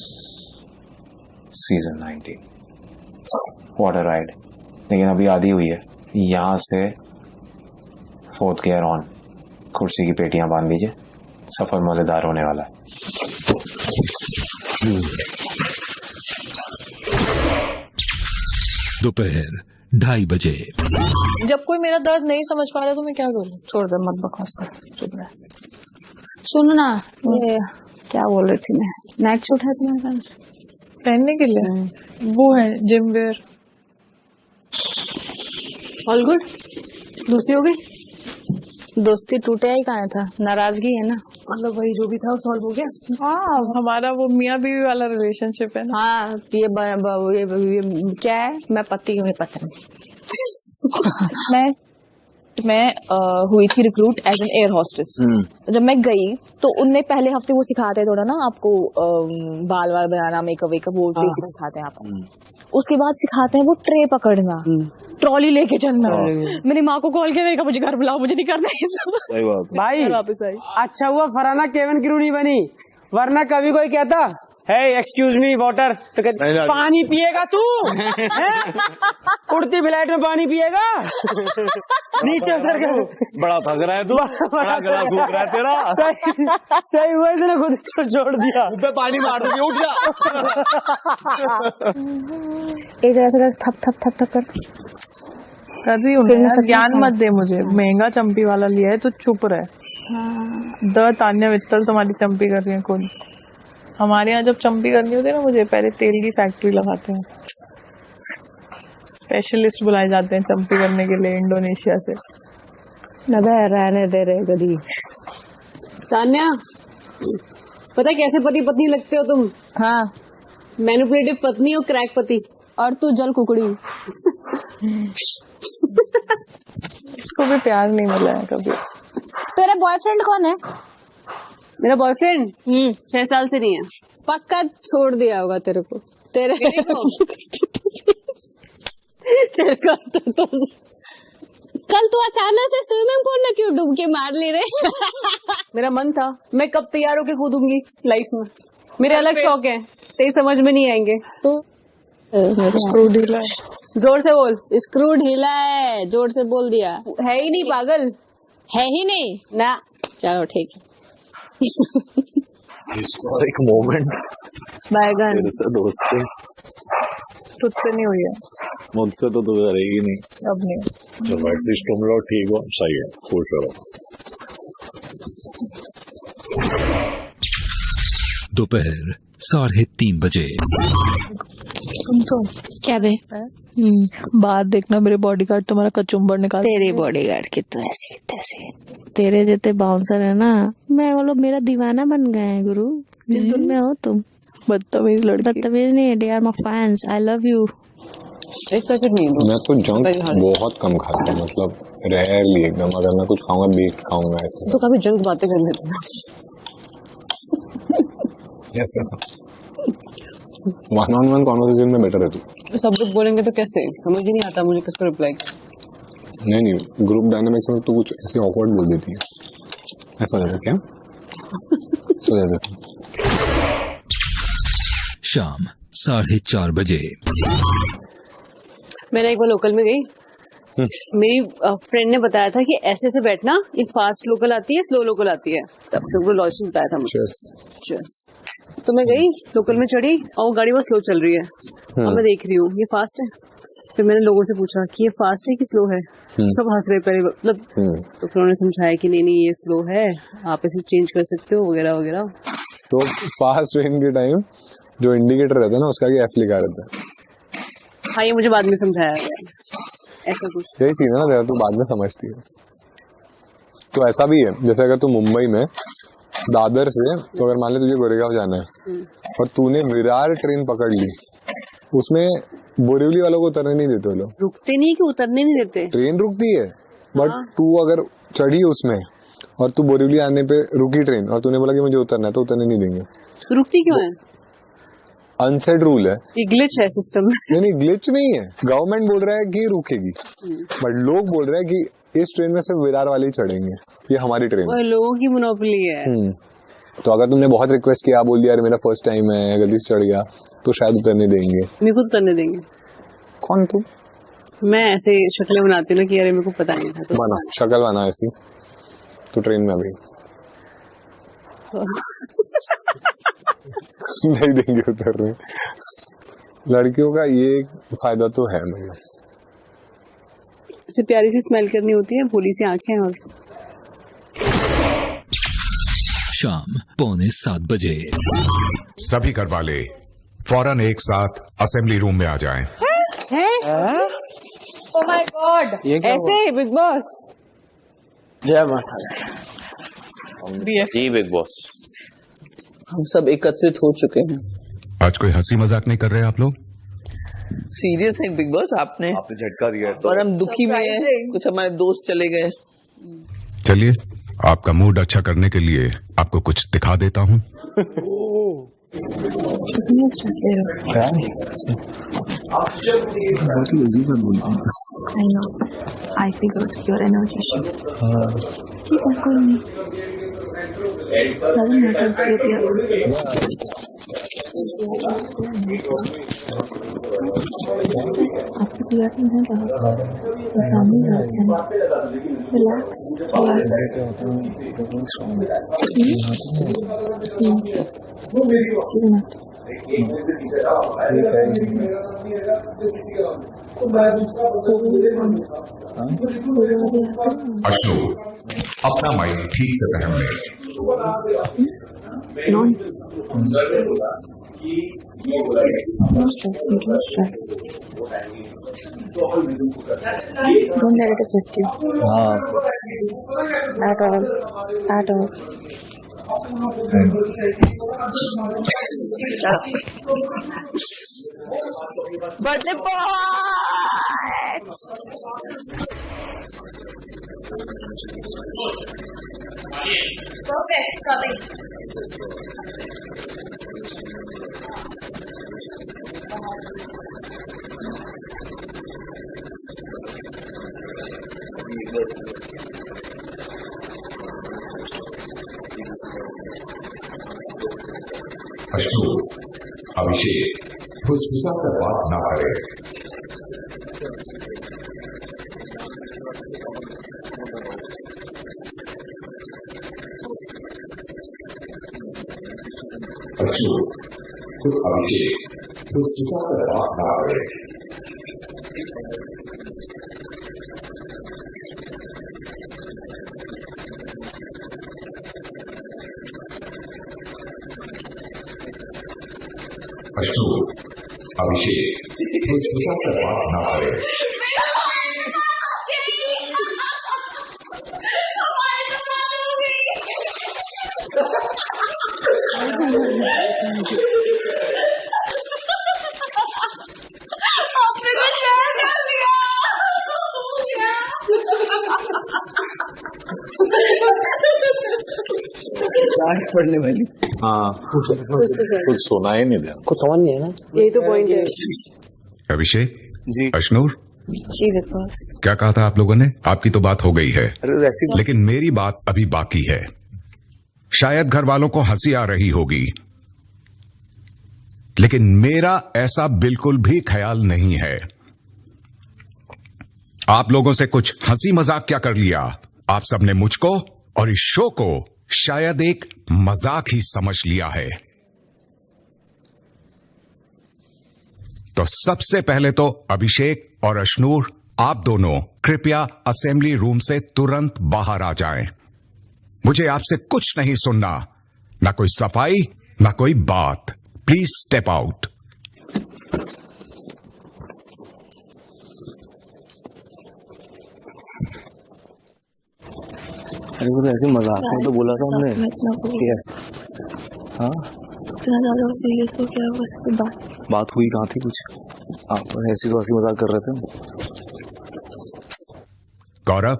season 19। What a ride. लेकिन अभी आधी हुई है, यहाँ से 4th गियर ऑन। कुर्सी की पेटियां बांध दीजिए, सफर मजेदार होने वाला है। दोपहर 2:30 बजे। जब कोई मेरा दर्द नहीं समझ पा रहा तो मैं क्या करूँ? छोड़ दे, मत बकवास कर, चुप रह। सुनो ना, ये क्या बोल रही थी मैं? नाइट सूट है तुम्हारे पास पहनने के लिए? वो है जिम वेयर। ऑल गुड, दोस्ती हो गई? दोस्ती टूटे ही कहाँ था, नाराजगी है ना। मतलब वही जो भी था वो सॉल्व हो गया। हाँ, हमारा वो मियाँ बीवी वाला रिलेशनशिप है ना। हाँ, ये क्या है? मैं पति हूँ, पता नहीं। मैं हुई थी recruit as an air hostess. जब मैं गई तो उनने पहले हफ्ते वो सिखाते थोड़ा ना आपको बाल वाल बनाना, मेकअप वेकअप, वो बेसिक सिखाते हैं आप। उसके बाद सिखाते हैं वो ट्रे पकड़ना, ट्रॉली लेके चलना। मेरी माँ को कॉल किया, मुझे घर बुलाओ, मुझे नहीं करना ये सब। भाई वापस आई। अच्छा हुआ फरहाना केविन क्रू नहीं बनी, वरना कभी कोई कहता है एक्सक्यूज मी वाटर, तो कहती पानी पिएगा तू? उड़ती फ्लाइट में पानी पिएगा? नीचे उतर के बड़ा थक रहा है तू, बड़ा गला सूख रहा है तेरा। सही हुआ इसने खुद छोड़ दिया, पे पानी मार दूंगी, उठ जा। एक जगह से थप थप थप थप कर रही हूँ, ज्ञान मत दे मुझे। महंगा चंपी वाला लिया है तो चुप रहे। द तान्या मित्तल तुम्हारी चंपी कर रही है खुद। हमारे यहाँ जब चंपी करनी होती है ना, मुझे पहले तेल की फैक्ट्री लगाते हैं, स्पेशलिस्ट बुलाए जाते हैं चंपी करने के लिए इंडोनेशिया से। रहने दे रहे गधी। तान्या, पता है कैसे पति पत्नी लगते हो तुम? हाँ, मैनिपुलेटिव पत्नी और क्रैक पति। और तू जल कुकड़ी। इसको भी प्यार नहीं मिला है कभी। तेरा बॉयफ्रेंड कौन है? मेरा बॉयफ्रेंड 6 साल से नहीं है। पक्का छोड़ दिया होगा तेरे को। तेरे को तो कल तू अचानक से स्विमिंग पूल में क्यों डूब के मार ले रहे? मेरा मन था, मैं कब तैयार होके कूदूंगी लाइफ में। मेरे अलग शौक हैं, तेरी समझ में नहीं आएंगे। तो स्क्रू ढीला है। जोर से बोल। स्क्रू ढीला है, जोर से बोल दिया। है ही नहीं पागल, है ही नहीं ना। चलो ठीक है। Historic moment. बैगन तेरे से दोस्ती तुझसे नहीं हुई है, मुझसे तो तू करेगी नहीं। अब नहीं। चलो एटलीस्ट तुम लोग ठीक हो, सही है, खुश रहो। दोपहर 3:30 बजे। तुम तो क्या बे? बाहर देखना, मेरे बॉडीगार्ड तुम्हारा कचुम्बर निकाल। तेरे बॉडीगार्ड की तो ऐसी तैसे, तेरे जैसे बाउंसर है ना, मैं वो लोग मेरा दीवाना बन गए हैं गुरु। जिस धुन में हो तुम। बदतमीज लड़की। बदतमीज नहीं, they are my fans, I love you. एक पैकेट नहीं दो। मैं तो जंक बहुत कम खाता हूँ, मतलब रेयरली एकदम। अगर मैं कुछ खाऊंगा बेक खाऊंगा ऐसे। तो कभी जंक बातें कर लेते हैं। वन ऑन वन कॉन्वर्सेशन में बेटर है तू। सब लोग बोलेंगे तो कैसे, समझ ही नहीं आता मुझे किसको रिप्लाई। नहीं, ग्रुप डायनामिक्स में तू कुछ ऐसे ऑकवर्ड बोल देती है, ऐसा हो जाता है क्या? ऐसा हो जाता है। शाम 4:30 बजे। मैंने एक बार लोकल में गई, मेरी फ्रेंड ने बताया था कि ऐसे से बैठना, ये फास्ट लोकल आती है, स्लो लोकल आती है, तब से वो लॉजिक बताया था मुझे। तो मैं गई, लोकल में चढ़ी और वो गाड़ी बहुत स्लो चल रही है और मैं देख रही हूँ ये फास्ट है। फिर मैंने लोगों से पूछा कि ये फास्ट है कि स्लो है। सब हंस रहे पहले, मतलब तो फिर उन्होंने समझाया कि नहीं ये स्लो है, आप इसे चेंज कर सकते हो वगैरह वगैरह। तो फास्ट ट्रेन के टाइम जो इंडिकेटर रहता है ना, उसका आगे एफ लिखा रहता है। हाँ, ये मुझे बाद में समझाया गया, ऐसा कुछ। यही चीज है ना, तू बाद में समझती है। तो ऐसा भी है, जैसे अगर तू मुंबई में दादर से, तो अगर मान ले तुझे गोरेगांव जाना है और तूने विरार ट्रेन पकड़ ली, उसमें बोरिवली वालों को उतरने नहीं देते लोग। रुकते नहीं कि उतरने नहीं देते? ट्रेन रुकती है, बट तू अगर चढ़ी उसमें और तू बोरिवली आने पे रुकी ट्रेन और तूने बोला कि मुझे उतरना है, तो उतरने नहीं देंगे। रुकती क्यों है? अनसेड रूल है। ये ग्लिच है सिस्टम में। नहीं, ग्लिच नहीं है। गवर्नमेंट बोल रहा है कि रुकेगी, बट लोग बोल रहे हैं कि इस ट्रेन में सिर्फ विरार वाले ही चढ़ेंगे, ये हमारी ट्रेन है। लोगों की मोनोपोली है। तो अगर तुमने बहुत रिक्वेस्ट किया, बोल दिया यार मेरा फर्स्ट टाइम है, गलती से चढ़ गया, तो शायद उतरने देंगे। मेरे को उतरने देंगे। कौन तू? मैं ऐसे शक्लें बनाती हूँ ना कि यार मेरे को पता नहीं था। तो बना शक्ल बना ऐसी, तू ट्रेन में अभी नहीं देंगे उतरने। लड़कियों का ये फायदा तो है, मतलब ऐसे प्यारी सी स्मेल करनी होती है, भोली सी आंखें। और शाम 6:45 बजे। सभी घर वाले फौरन एक साथ असेंबली रूम में आ जाएं। ओह माय गॉड, ऐसे बिग बॉस। जय माता जी बिग बॉस। हम सब एकत्रित हो चुके हैं। आज कोई हंसी मजाक नहीं कर रहे आप लोग? सीरियस है बिग बॉस, आपने झटका दिया तो। और हम दुखी में हैं, कुछ हमारे दोस्त चले गए। चलिए, आपका मूड अच्छा करने के लिए आपको कुछ दिखा देता हूँ। बहुत ही अजीब बात बोल रहा हूँ। I know. I figured your energy shift. ठीक है, कोई नहीं। Doesn't matter. आपको क्लियर नहीं है रिलैक्स अशोक, अपना माइंड ठीक से पहन ले। No stress, don't stress. Don't let it affect you. At all. At all. Birthday boy! Perfect, coming. Ashok, अभिषेक, गुस्सा से बात ना करे। अशोक, अभिषेक, गुस्सा से बात ना करे। अशोक, अभिषेक, गुस्सा से बात ना करे। पढ़ने वाली। हाँ, कुछ सुना ही नहीं दिया, कुछ समझ नहीं है ना, यही तो पॉइंट है। अभिषेक जी, अशनूर जी बिग बॉस, क्या कहा था आप लोगों ने? आपकी तो बात हो गई है, लेकिन मेरी बात अभी बाकी है। शायद घर वालों को हंसी आ रही होगी, लेकिन मेरा ऐसा बिल्कुल भी ख्याल नहीं है। आप लोगों से कुछ हंसी मजाक क्या कर लिया? आप सबने मुझको और इस शो को शायद एक मजाक ही समझ लिया है। तो सबसे पहले तो अभिषेक और अशनूर, आप दोनों कृपया असेंबली रूम से तुरंत बाहर आ जाएं। मुझे आपसे कुछ नहीं सुनना, ना कोई सफाई ना कोई बात। Please step out. अरे वो तो ऐसे मजाक में तो बोला था हमने। हाँ, इतना ज्यादा सीरियस हो गया, बस कोई बात हुई कहाँ थी कुछ? आप ऐसी तो हंसी मजाक कर रहे थे। गौरव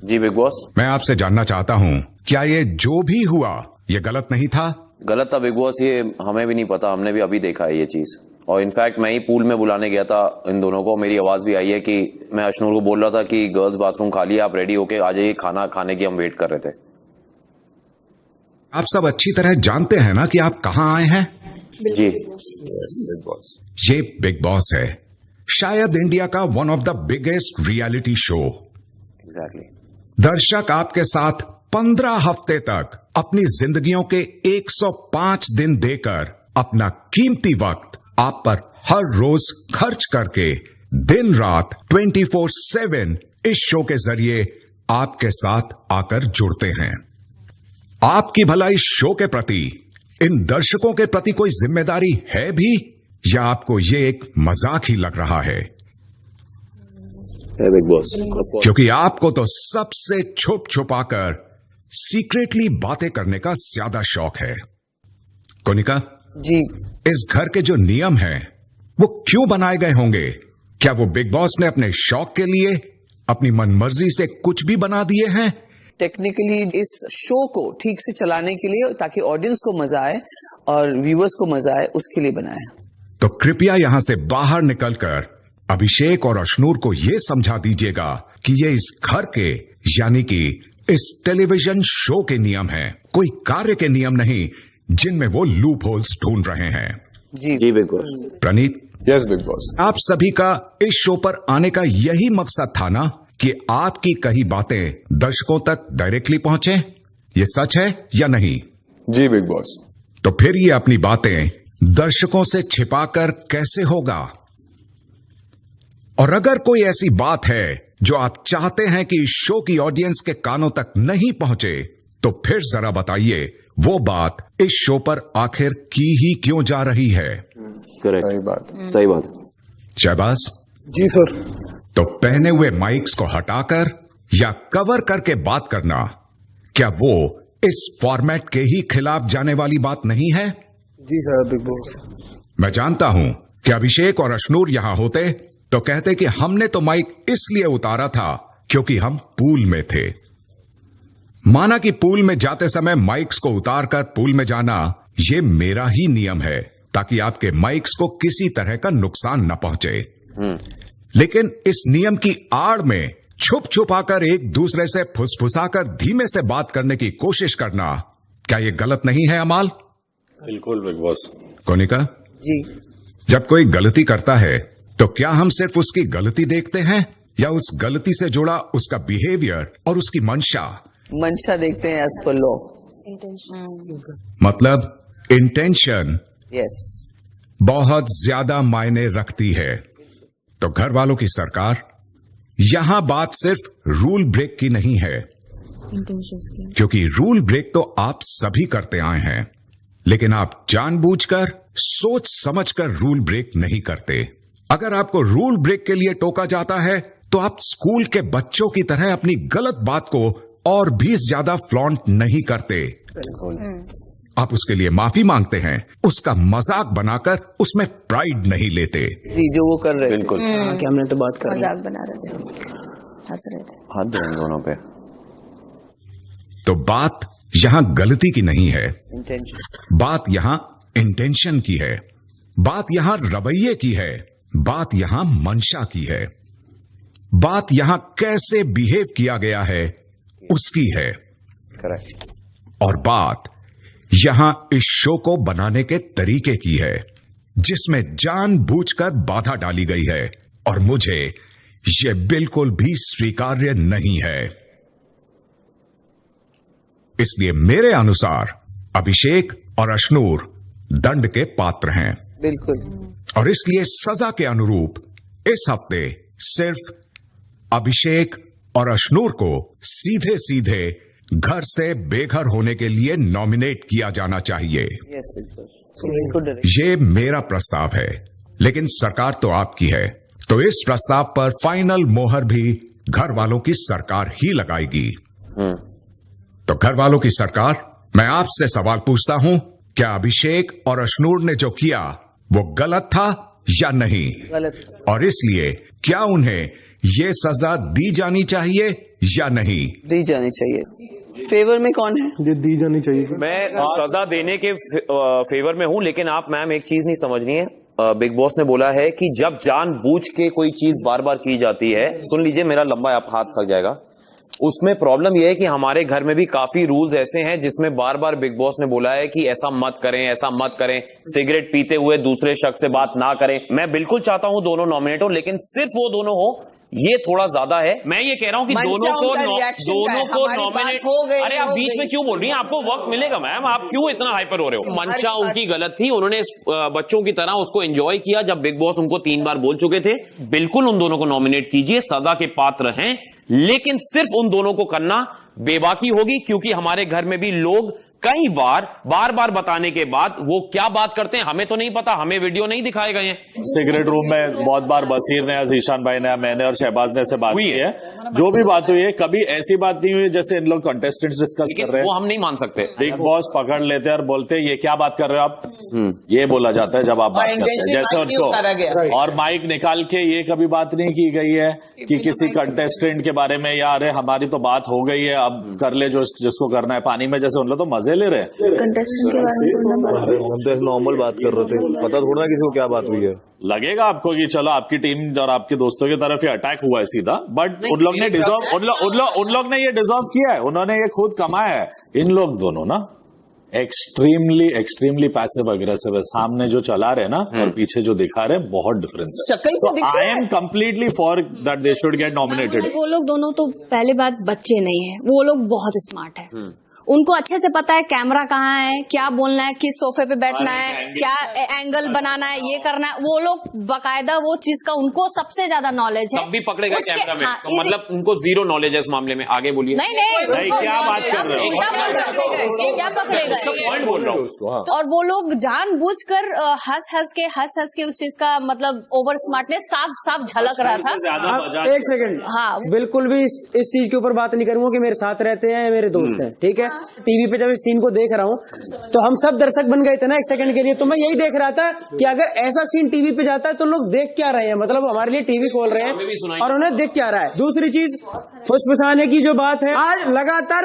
जी बिग बॉस, मैं आपसे जानना चाहता हूं, क्या ये जो भी हुआ ये गलत नहीं था? गलत था बिग बॉस, ये हमें भी नहीं पता, हमने भी अभी देखा है ये चीज। और इनफैक्ट मैं ही पूल में बुलाने गया था इन दोनों को। मेरी आवाज भी आई है कि मैं अशनूर को बोल रहा था कि गर्ल्स बाथरूम खाली है, आप रेडी होके आ जाइए, खाना खाने की हम वेट कर रहे थे। आप सब अच्छी तरह जानते हैं ना कि आप कहां आए हैं? जी बिग बॉस। ये बिग बॉस है, शायद इंडिया का one of the biggest reality show. Exactly. दर्शक आपके साथ 15 हफ्ते तक अपनी जिंदगियों के 105 दिन देकर अपना कीमती वक्त आप पर हर रोज खर्च करके दिन रात 24/7 इस शो के जरिए आपके साथ आकर जुड़ते हैं। आपकी भलाई शो के प्रति, इन दर्शकों के प्रति कोई जिम्मेदारी है भी, या आपको ये एक मजाक ही लग रहा है? बिग बॉस, क्योंकि आपको तो सबसे छुप छुपाकर सीक्रेटली बातें करने का ज्यादा शौक है। कोनिका जी, इस घर के जो नियम हैं वो क्यों बनाए गए होंगे? क्या वो बिग बॉस ने अपने शौक के लिए अपनी मनमर्जी से कुछ भी बना दिए हैं? टेक्निकली इस शो को ठीक से चलाने के लिए, ताकि ऑडियंस को मजा आए और व्यूअर्स को मजा आए, उसके लिए बनाया। तो कृपया यहां से बाहर निकलकर अभिषेक और अशनूर को यह समझा दीजिएगा कि ये इस घर के, यानी कि इस टेलीविजन शो के नियम हैं, कोई कार्य के नियम नहीं जिनमें वो लूप होल्स ढूंढ रहे हैं। जी बिग बॉस। प्रणीत, यस बिग बॉस। आप सभी का इस शो पर आने का यही मकसद था ना कि आपकी कही बातें दर्शकों तक डायरेक्टली पहुंचे? ये सच है या नहीं? जी बिग बॉस। तो फिर ये अपनी बातें दर्शकों से छिपाकर कैसे होगा? और अगर कोई ऐसी बात है जो आप चाहते हैं कि इस शो की ऑडियंस के कानों तक नहीं पहुंचे, तो फिर जरा बताइए वो बात इस शो पर आखिर की ही क्यों जा रही है? करेक्ट, सही बात। शहबाज जी सर। तो पहने हुए माइक्स को हटाकर या कवर करके बात करना, क्या वो इस फॉर्मेट के ही खिलाफ जाने वाली बात नहीं है? जी सर बिग बॉस। मैं जानता हूं कि अभिषेक और अशनूर यहां होते तो कहते कि हमने तो माइक इसलिए उतारा था क्योंकि हम पूल में थे। माना कि पूल में जाते समय माइक्स को उतारकर पूल में जाना ये मेरा ही नियम है ताकि आपके माइक्स को किसी तरह का नुकसान न पहुंचे। लेकिन इस नियम की आड़ में छुप छुपाकर एक दूसरे से फुसफुसाकर धीमे से बात करने की कोशिश करना, क्या ये गलत नहीं है अमाल? बिल्कुल बिग बॉस। कोनिका जी। जब कोई गलती करता है तो क्या हम सिर्फ उसकी गलती देखते हैं या उस गलती से जुड़ा उसका बिहेवियर और उसकी मंशा देखते हैं एज पर लॉ? मतलब इंटेंशन यस बहुत ज्यादा मायने रखती है। तो घर वालों की सरकार, यहां बात सिर्फ रूल ब्रेक की नहीं है, क्योंकि रूल ब्रेक तो आप सभी करते आए हैं, लेकिन आप जानबूझकर सोच समझकर रूल ब्रेक नहीं करते। अगर आपको रूल ब्रेक के लिए टोका जाता है तो आप स्कूल के बच्चों की तरह अपनी गलत बात को और भी ज्यादा फ्लॉन्ट नहीं करते। आप उसके लिए माफी मांगते हैं, उसका मजाक बनाकर उसमें प्राइड नहीं लेते। जी जो वो कर रहे थे। बिल्कुल। कि हमने तो बात कर मजाक बना रहे थे, हंस रहे थे। हाथ दो दोनों पे। तो बात यहां गलती की नहीं है, बात यहां इंटेंशन की है, बात यहां रवैये की है, बात यहां मंशा की है, बात यहां कैसे बिहेव किया गया है उसकी है। करेक्ट। और बात यहां इस शो को बनाने के तरीके की है, जिसमें जानबूझकर बाधा डाली गई है और मुझे यह बिल्कुल भी स्वीकार्य नहीं है। इसलिए मेरे अनुसार अभिषेक और अशनूर दंड के पात्र हैं। बिल्कुल। और इसलिए सजा के अनुरूप इस हफ्ते सिर्फ अभिषेक और अशनूर को सीधे सीधे घर से बेघर होने के लिए नॉमिनेट किया जाना चाहिए। यस बिल्कुल। ये मेरा प्रस्ताव है, लेकिन सरकार तो आपकी है, तो इस प्रस्ताव पर फाइनल मोहर भी घर वालों की सरकार ही लगाएगी। तो घर वालों की सरकार, मैं आपसे सवाल पूछता हूं, क्या अभिषेक और अशनूर ने जो किया वो गलत था या नहीं? गलत। और इसलिए क्या उन्हें ये सजा दी जानी चाहिए या नहीं? दी जानी चाहिए। फेवर में कौन है? ये दी जानी चाहिए। मैं सजा देने के फेवर में हूं, लेकिन आप मैम एक चीज नहीं समझनी है। बिग बॉस ने बोला है कि जब जानबूझ के कोई चीज बार बार की जाती है, सुन लीजिए मेरा लंबा आप हाथ थक जाएगा, उसमें प्रॉब्लम यह है कि हमारे घर में भी काफी रूल्स ऐसे हैं जिसमें बार बार बिग बॉस ने बोला है कि ऐसा मत करें, ऐसा मत करें, सिगरेट पीते हुए दूसरे शख्स से बात ना करें। मैं बिल्कुल चाहता हूं दोनों नॉमिनेट हो, लेकिन सिर्फ वो दोनों हो ये थोड़ा ज्यादा है। मैं ये कह रहा हूं कि दोनों को नॉमिनेट हो गए। अरे आप बीच में क्यों बोल रही हैं? आपको वक्त मिलेगा मैम, आप क्यों इतना हाइपर हो रहे हो? मंशा उनकी गलत थी, उन्होंने बच्चों की तरह उसको एंजॉय किया जब बिग बॉस उनको 3 बार बोल चुके थे। बिल्कुल उन दोनों को नॉमिनेट कीजिए, सजा के पात्र हैं, लेकिन सिर्फ उन दोनों को करना बेबाकी होगी, क्योंकि हमारे घर में भी लोग कई बार बार बताने के बाद वो क्या बात करते हैं हमें तो नहीं पता, हमें वीडियो नहीं दिखाए गए हैं। सिगरेट रूम में बहुत बार बसीर ने, जीशान भाई ने, मैंने और शहबाज ने से बात की है। जो भी बात हुई है, कभी ऐसी बात नहीं हुई जैसे इन लोग कंटेस्टेंट्स डिस्कस कर रहे हैं, वो हम नहीं मान सकते। बिग बॉस पकड़ लेते हैं और बोलते हैं ये क्या बात कर रहे हो आप, ये बोला जाता है जब आप बात करते हैं जैसे उनको। और माइक निकाल के ये कभी बात नहीं की गई है कि किसी कंटेस्टेंट के बारे में, या अरे हमारी तो बात हो गई है अब कर ले जो जिसको करना है, पानी में जैसे उन लोग तो मजे ले रहे हैं। कंटेस्टेंट के बारे में हम तो नॉर्मल बात कर रहे थे, पता थोड़ा किसी को क्या बात हुई है। लगेगा आपको कि चलो आपकी टीम और आपके दोस्तों की तरफ ये अटैक हुआ है सीधा, बट उन लोग ने डिजर्व, उन लोग ने ये डिजर्व किया है, उन्होंने ये खुद कमाया है, इन लोग दोनों ना। एक्सट्रीमली पैसिव अग्रेसिव है। सामने जो चला रहे ना और पीछे जो दिखा रहे बहुत डिफरेंस है। शक्ल से I am completely for that they should get nominated. वो लोग दोनों तो पहली बात बच्चे नहीं है, वो लोग बहुत स्मार्ट है। उनको अच्छे से पता है कैमरा कहाँ है, क्या बोलना है, किस सोफे पे बैठना है, क्या एंगल बनाना है, ये करना है। वो लोग बकायदा वो चीज का उनको सबसे ज्यादा नॉलेज है। तब भी पकड़ेगा कैमरा में, तो मतलब उनको जीरो नॉलेज है इस मामले में। आगे बोलिए। नहीं क्या बात कर रहे हो, क्या पकड़ेगा, पॉइंट बोल रहा हूँ। और वो लोग जानबूझकर हंस हंस के उस चीज का मतलब ओवर स्मार्टनेस साफ झलक रहा था। एक सेकंड, हाँ बिल्कुल भी इस चीज के ऊपर बात नहीं करूंगा कि मेरे साथ रहते हैं, मेरे दोस्त हैं, ठीक है। टीवी पे जब इस सीन को देख रहा हूँ तो हम सब दर्शक बन गए थे ना एक सेकंड के लिए। तो मैं यही देख रहा था कि अगर ऐसा सीन टीवी पे जाता है तो लोग देख क्या रहे हैं, मतलब हमारे लिए टीवी खोल रहे हैं और उन्हें देख क्या रहा है। दूसरी चीज फुसफुसाने की जो बात है, आज लगातार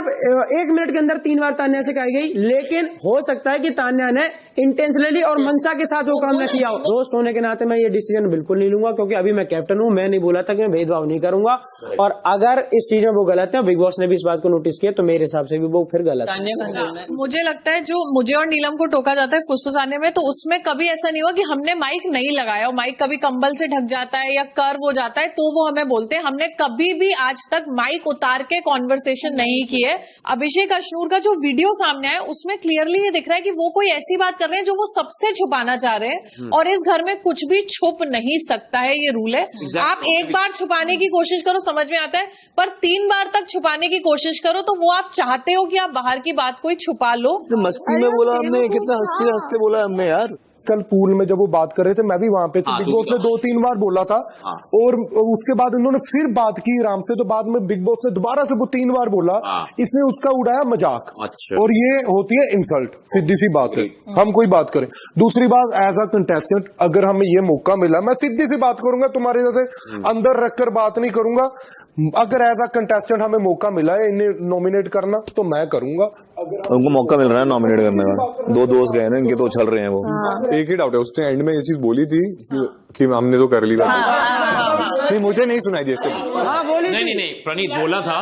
1 मिनट के अंदर 3 बार तान्या से कही गई, लेकिन हो सकता है कि तान्या ने इंटेंशनली और मनसा के साथ वो काम न किया हो। दोस्त होने के नाते मैं ये डिसीजन बिल्कुल नहीं लूंगा, क्योंकि अभी मैं कैप्टन हूँ। मैं नहीं बोला था कि मैं भेदभाव नहीं करूंगा, और अगर इस चीज में वो गलत है, बिग बॉस ने भी इस बात को नोटिस किया, तो मेरे हिसाब से भी वो फिर गलत है। मुझे लगता है जो मुझे और नीलम को टोका जाता है फुसफुसाने में, तो उसमें कभी ऐसा नहीं हुआ कि हमने माइक नहीं लगाया, और माइक कभी कंबल से ढक जाता है या कर्व हो जाता है तो वो हमें बोलते हैं। हमने कभी भी आज तक माइक उतार के कॉन्वर्सेशन नहीं की है। अभिषेक अश्नूर का जो वीडियो सामने आया उसमें क्लियरली ये दिख रहा है कि वो कोई ऐसी बात कर रहे हैं जो वो सबसे छुपाना चाह रहे हैं, और इस घर में कुछ भी छुप नहीं सकता है, ये रूल है। आप एक बार छुपाने की कोशिश करो, समझ में आता है, पर 3 बार तक छुपाने की कोशिश करो तो वो आप चाहते हो कि आप बाहर की बात कोई छुपा लो। मस्ती में बोला हमने, कितना हंसते हंसते बोला हमने यार। कल पूल में जब वो बात कर रहे थे मैं भी वहां पे था। बिग बॉस ने 2-3 बार बोला था, और उसके बाद इन्होंने फिर बात की राम से, तो बाद में बिग बॉस ने दोबारा से वो 3 बार बोला। इसने उसका उड़ाया मजाक, और ये होती है इंसल्ट, सीधी सी बात है। हम कोई बात करें। दूसरी बात, एज अ कंटेस्टेंट अगर हमें ये मौका मिला, मैं सीधी सी बात करूंगा, तुम्हारे जैसे अंदर रखकर बात नहीं करूंगा। अगर एज अ कंटेस्टेंट हमें मौका मिला है इन्हें नॉमिनेट करना, तो मैं करूंगा। उनको मौका मिल रहा है नॉमिनेट करने का। 2 दोस्त गए ना इनके, तो उछल रहे हैं वो। एक ही डाउट है, उसने एंड में ये चीज बोली थी कि हमने तो कर ली बात। नहीं, मुझे नहीं सुनाई दी इसके। नहीं प्रणीत बोला था,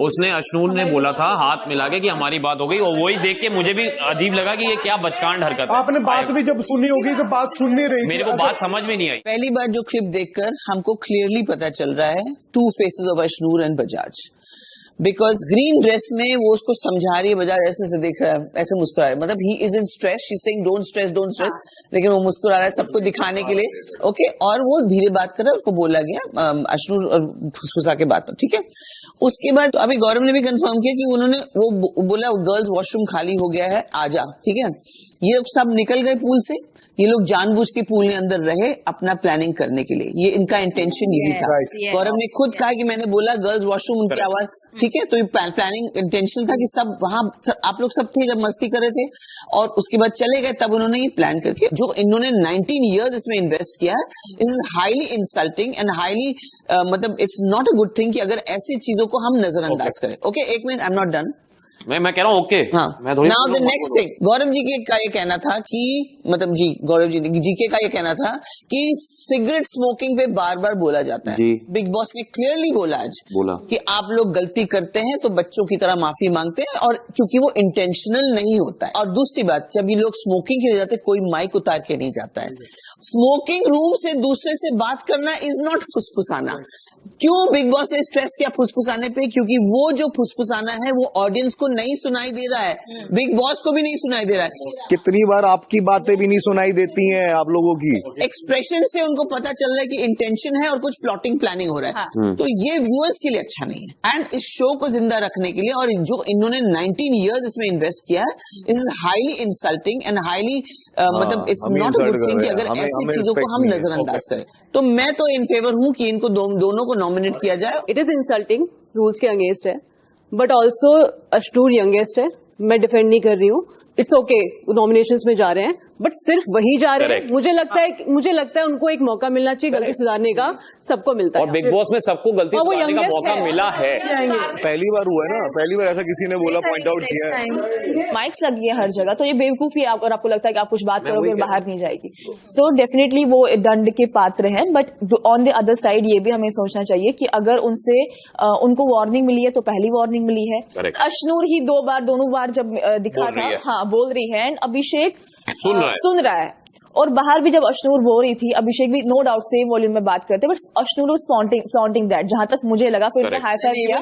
उसने अश्नूर ने बोला था हाथ मिला के कि हमारी बात हो गई, और वही देख के मुझे भी अजीब लगा कि ये क्या बचकांड हरकत है। आपने बात भी जब सुनी होगी तो बात सुन नहीं रही, मेरे को बात समझ में नहीं आई। पहली बार जो क्लिप देखकर हमको क्लियरली पता चल रहा है 2 faces of Ashnoor and Bajaj. Because green dress में वो उसको समझा रही है, बजाज ऐसे देख रहा है, ऐसे मुस्कुरा रहा है, मतलब he is in stress, she is saying don't stress, लेकिन वो मुस्कुरा रहा है सबको दिखाने के लिए। ओके, और वो धीरे बात कर रहा है, उसको बोला गया अश्नूर और फुसफुसा के बात पर, ठीक है। उसके बाद अभी गौरव ने भी कंफर्म किया कि उन्होंने वो बोला गर्ल्स वॉशरूम खाली हो गया है, आजा, ठीक है। ये सब निकल गए पूल से, ये लोग जानबूझ के पूल के अंदर रहे अपना प्लानिंग करने के लिए, ये इनका इंटेंशन यही था। गौरव ने खुद कहा कि मैंने बोला गर्ल्स वॉशरूम, उनकी आवाज, ठीक है। तो ये प्लानिंग इंटेंशनल था कि सब वहां आप लोग सब थे जब मस्ती कर रहे थे, और उसके बाद चले गए, तब उन्होंने ये प्लान करके जो इन्होंने 19 ईयर्स इसमें इन्वेस्ट किया है, it is highly insulting and highly मतलब it's not a good thing कि अगर ऐसी चीजों को हम नजरअंदाज करें। Okay, 1 minute, I am not done. मैं कह रहा हूँ ओके। हाँ, now the next thing, Gaurav ji का ये कहना था कि मतलब गौरव जी का ये कहना था कि सिगरेट स्मोकिंग पे बार बार बोला जाता है। बिग बॉस ने क्लियरली बोला आज कि आप लोग गलती करते हैं तो बच्चों की तरह माफी मांगते हैं, और क्योंकि वो इंटेंशनल नहीं होता है। और दूसरी बात, जब ये लोग स्मोकिंग के लिए जाते हैं कोई माइक उतार के नहीं जाता है। स्मोकिंग रूम से दूसरे से बात करना इज नॉट फुसफुसाना। क्यों बिग बॉस ने स्ट्रेस किया फुसफुसाने पे? क्योंकि वो जो फुसफुसाना है वो ऑडियंस को नहीं सुनाई दे रहा है, बिग बॉस को भी नहीं सुनाई दे रहा है। कितनी बार आपकी बातें भी नहीं सुनाई देती हैं आप लोगों की। एक्सप्रेशन से उनको पता चल रहा है कि इंटेंशन है और कुछ प्लॉटिंग प्लानिंग हो रहा है। तो ये व्यूअर्स के लिए अच्छा नहीं है। एंड इस शो को जिंदा रखने के लिए, और जो इन्होंने 19 ईयर्स इसमें इन्वेस्ट किया है, it is highly insulting and highly मतलब it's not a good thing कि अगर ऐसी चीजों को हम नजरअंदाज करें। तो मैं तो इन फेवर हूं कि इनको दोनों को नॉमिनेट किया जाए। इट इज इंसल्टिंग, रूल्स के अगेंस्ट है, बट ऑल्सो अश्नूर यंगेस्ट है, मैं डिफेंड नहीं कर रही हूँ। इट्स ओके, नॉमिनेशंस में जा रहे हैं, बट सिर्फ वही जा रहे हैं। मुझे लगता है उनको एक मौका मिलना चाहिए गलती सुधारने का, सबको मिलता है। और बिग बॉस में सबको गलती सुधारने का मौका मिला है। पहली बार हुआ है ना, पहली बार ऐसा किसी ने बोला, पॉइंट आउट किया है। माइक्स लगी है हर जगह, तो ये बेवकूफी है, और आपको लगता है कि आप कुछ बात करोगे और बाहर नहीं जाएगी। सो डेफिनेटली वो दंड के पात्र है, but on the other side ये भी हमें सोचना चाहिए कि अगर उनसे उनको वार्निंग मिली है तो पहली वार्निंग मिली है। अश्नूर ही दोनों बार जब दिखा था, हाँ बोल रही है एंड अभिषेक सुन रहा है और बाहर भी जब अश्नूर बोल रही थी, अभिषेक भी नो डाउट सेम वॉल्यूम में बात करते, but Ashnoor was flaunting that, जहां तक मुझे लगा। फिर हाई फाइव किया,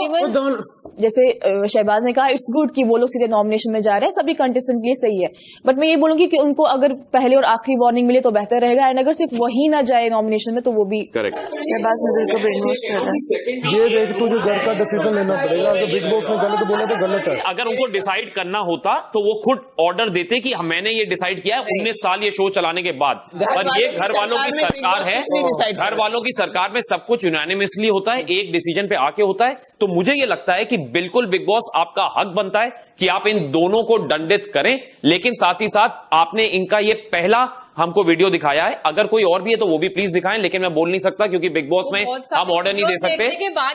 इवन जैसे शहबाज ने कहा इट्स गुड कि वो लोग सीधे नॉमिनेशन में जा रहे हैं, सभी कंटेस्टेंट के लिए सही है, बट मैं ये बोलूंगी कि उनको अगर पहले और आखिरी वार्निंग मिले तो बेहतर रहेगा, एंड अगर सिर्फ वही ना जाए नॉमिनेशन में तो वो भी करेक्ट। शहबाज ने बिल्कुल ब्रेनवॉश कर रहा है। ये देख तुझे घर का डिसीजन लेना पड़ेगा, अगर बिग बॉस ने गलत बोला तो गलत है। अगर उनको डिसाइड करना होता तो वो खुद ऑर्डर देते कि मैंने ये डिसाइड किया है 19 साल ये शो चलाने के बाद, पर ये घर वालों की सरकार है, घर वालों की सरकार में सब कुछ यूनानिमसली होता है, एक डिसीजन पे आके होता है। तो मुझे ये लगता है कि बिल्कुल बिग बॉस आपका हक बनता है कि आप इन दोनों को दंडित करें, लेकिन साथ ही साथ आपने इनका ये पहला हमको वीडियो दिखाया है, अगर कोई और भी है तो वो भी प्लीज दिखाएं, लेकिन मैं बोल नहीं सकता क्योंकि बिग बॉस में हम ऑर्डर नहीं दे सकते।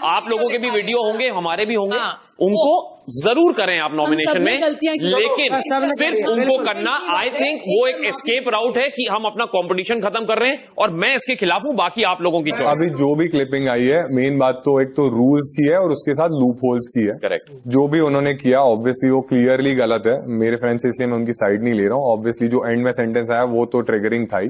आप लोगों के भी वीडियो होंगे, हमारे भी होंगे, उनको जरूर करें आप नॉमिनेशन में, लेकिन सिर्फ उनको करना, आई थिंक वो एक एस्केप राउट है कि हम अपना कंपटीशन खत्म कर रहे हैं, और मैं इसके खिलाफ हूं, बाकी आप लोगों की चॉइस। अभी जो भी क्लिपिंग आई है, मेन बात तो एक तो रूल्स की है और उसके साथ लूप होल्स की है। करेक्ट। जो भी उन्होंने किया ऑब्वियसली वो क्लियरली गलत है मेरे फ्रेंड से, इसलिए मैं उनकी साइड नहीं ले रहा हूँ। ऑब्वियसली जो एंड में सेंटेंस आया वो तो ट्रिगरिंग था ही,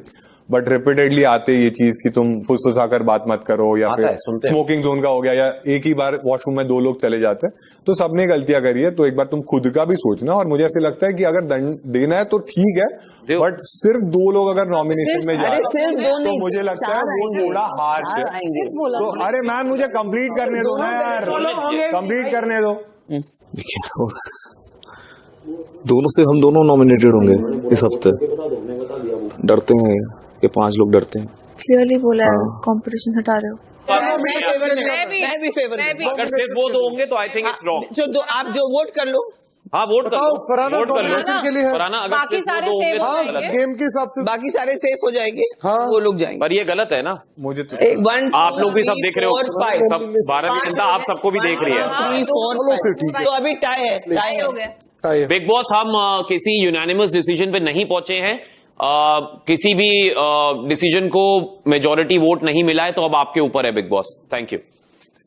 बट रिपीटेडली आते ये चीज कि तुम फुसफुसाकर बात मत करो, या फिर स्मोकिंग जोन का हो गया, या एक ही बार वॉशरूम में 2 लोग चले जाते हैं, तो सबने गलतियां करी है। तो एक बार तुम खुद का भी सोचना, और मुझे ऐसे लगता है कि अगर दंड देना है तो ठीक है, बट सिर्फ 2 लोग अगर नॉमिनेशन में जाए तो मुझे लगता है वो थोड़ा हार्श है। तो अरे मैम मुझे कंप्लीट करने दो ना यार, कंप्लीट करने दो। दोनों से हम दोनों नॉमिनेटेड होंगे इस हफ्ते, डरते हैं ये 5 लोग डरते हैं। क्लियरली बोला है, कंपटीशन हटा रहे हो। मैं भी फेवर अगर सिर्फ वो 2 होंगे तो आई थिंक इट्स रॉन्ग। जो आप जो वोट कर लो, हाँ वोट कर लो, फरहाना वोट कर लो के लिए है। फरहाना, अगर बाकी सिर्फ सारे वो 2 सेफ हो होंगे तो जाएंगे। गेम के हिसाब से बाकी सारे सेफ हो जाएंगे, वो लोग जाएंगे। पर ये गलत है ना, मुझे तो एक 1 आप लोग भी सब देख रहे हो, 4 5 सब 12वीं जनता आप सबको भी देख रही है। 3 4 5 तो अभी टाई है, टाई हो गया। बिग बॉस हम किसी यूनानिमस डिसीजन पे नहीं पहुंचे हैं, किसी भी डिसीजन को मेजॉरिटी वोट नहीं मिला है, तो अब आपके ऊपर है big boss. Thank you.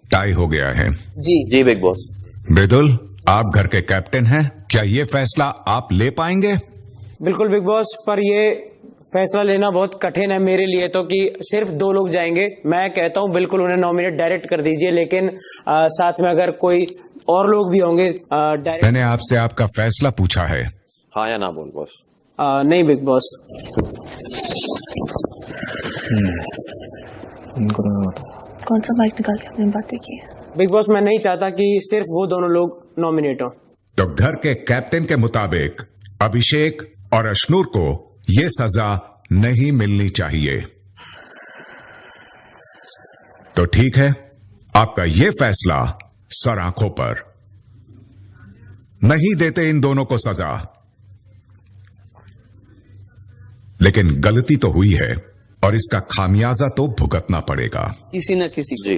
Tie हो गया है जी बिग बॉस। बिदुल, आप घर के कैप्टन हैं, क्या ये फैसला आप ले पाएंगे? बिल्कुल बिग बॉस, पर ये फैसला लेना बहुत कठिन है मेरे लिए तो, कि सिर्फ 2 लोग जाएंगे। मैं कहता हूं बिल्कुल उन्हें नॉमिनेट डायरेक्ट कर दीजिए, लेकिन साथ में अगर कोई और लोग भी होंगे डायरेक्ट। मैंने आपसे आपका फैसला पूछा है, हाँ या ना बोल बॉस। नहीं बिग बॉस। कौन सा माइक निकाल के अपनी बातें की है? बिग बॉस, मैं नहीं चाहता कि सिर्फ वो दोनों लोग नॉमिनेट हो। तो घर के कैप्टन के मुताबिक अभिषेक और अश्नूर को ये सजा नहीं मिलनी चाहिए। तो ठीक है, आपका ये फैसला सर आंखों पर, नहीं देते इन दोनों को सजा, लेकिन गलती तो हुई है और इसका खामियाजा तो भुगतना पड़ेगा किसी न किसी जी।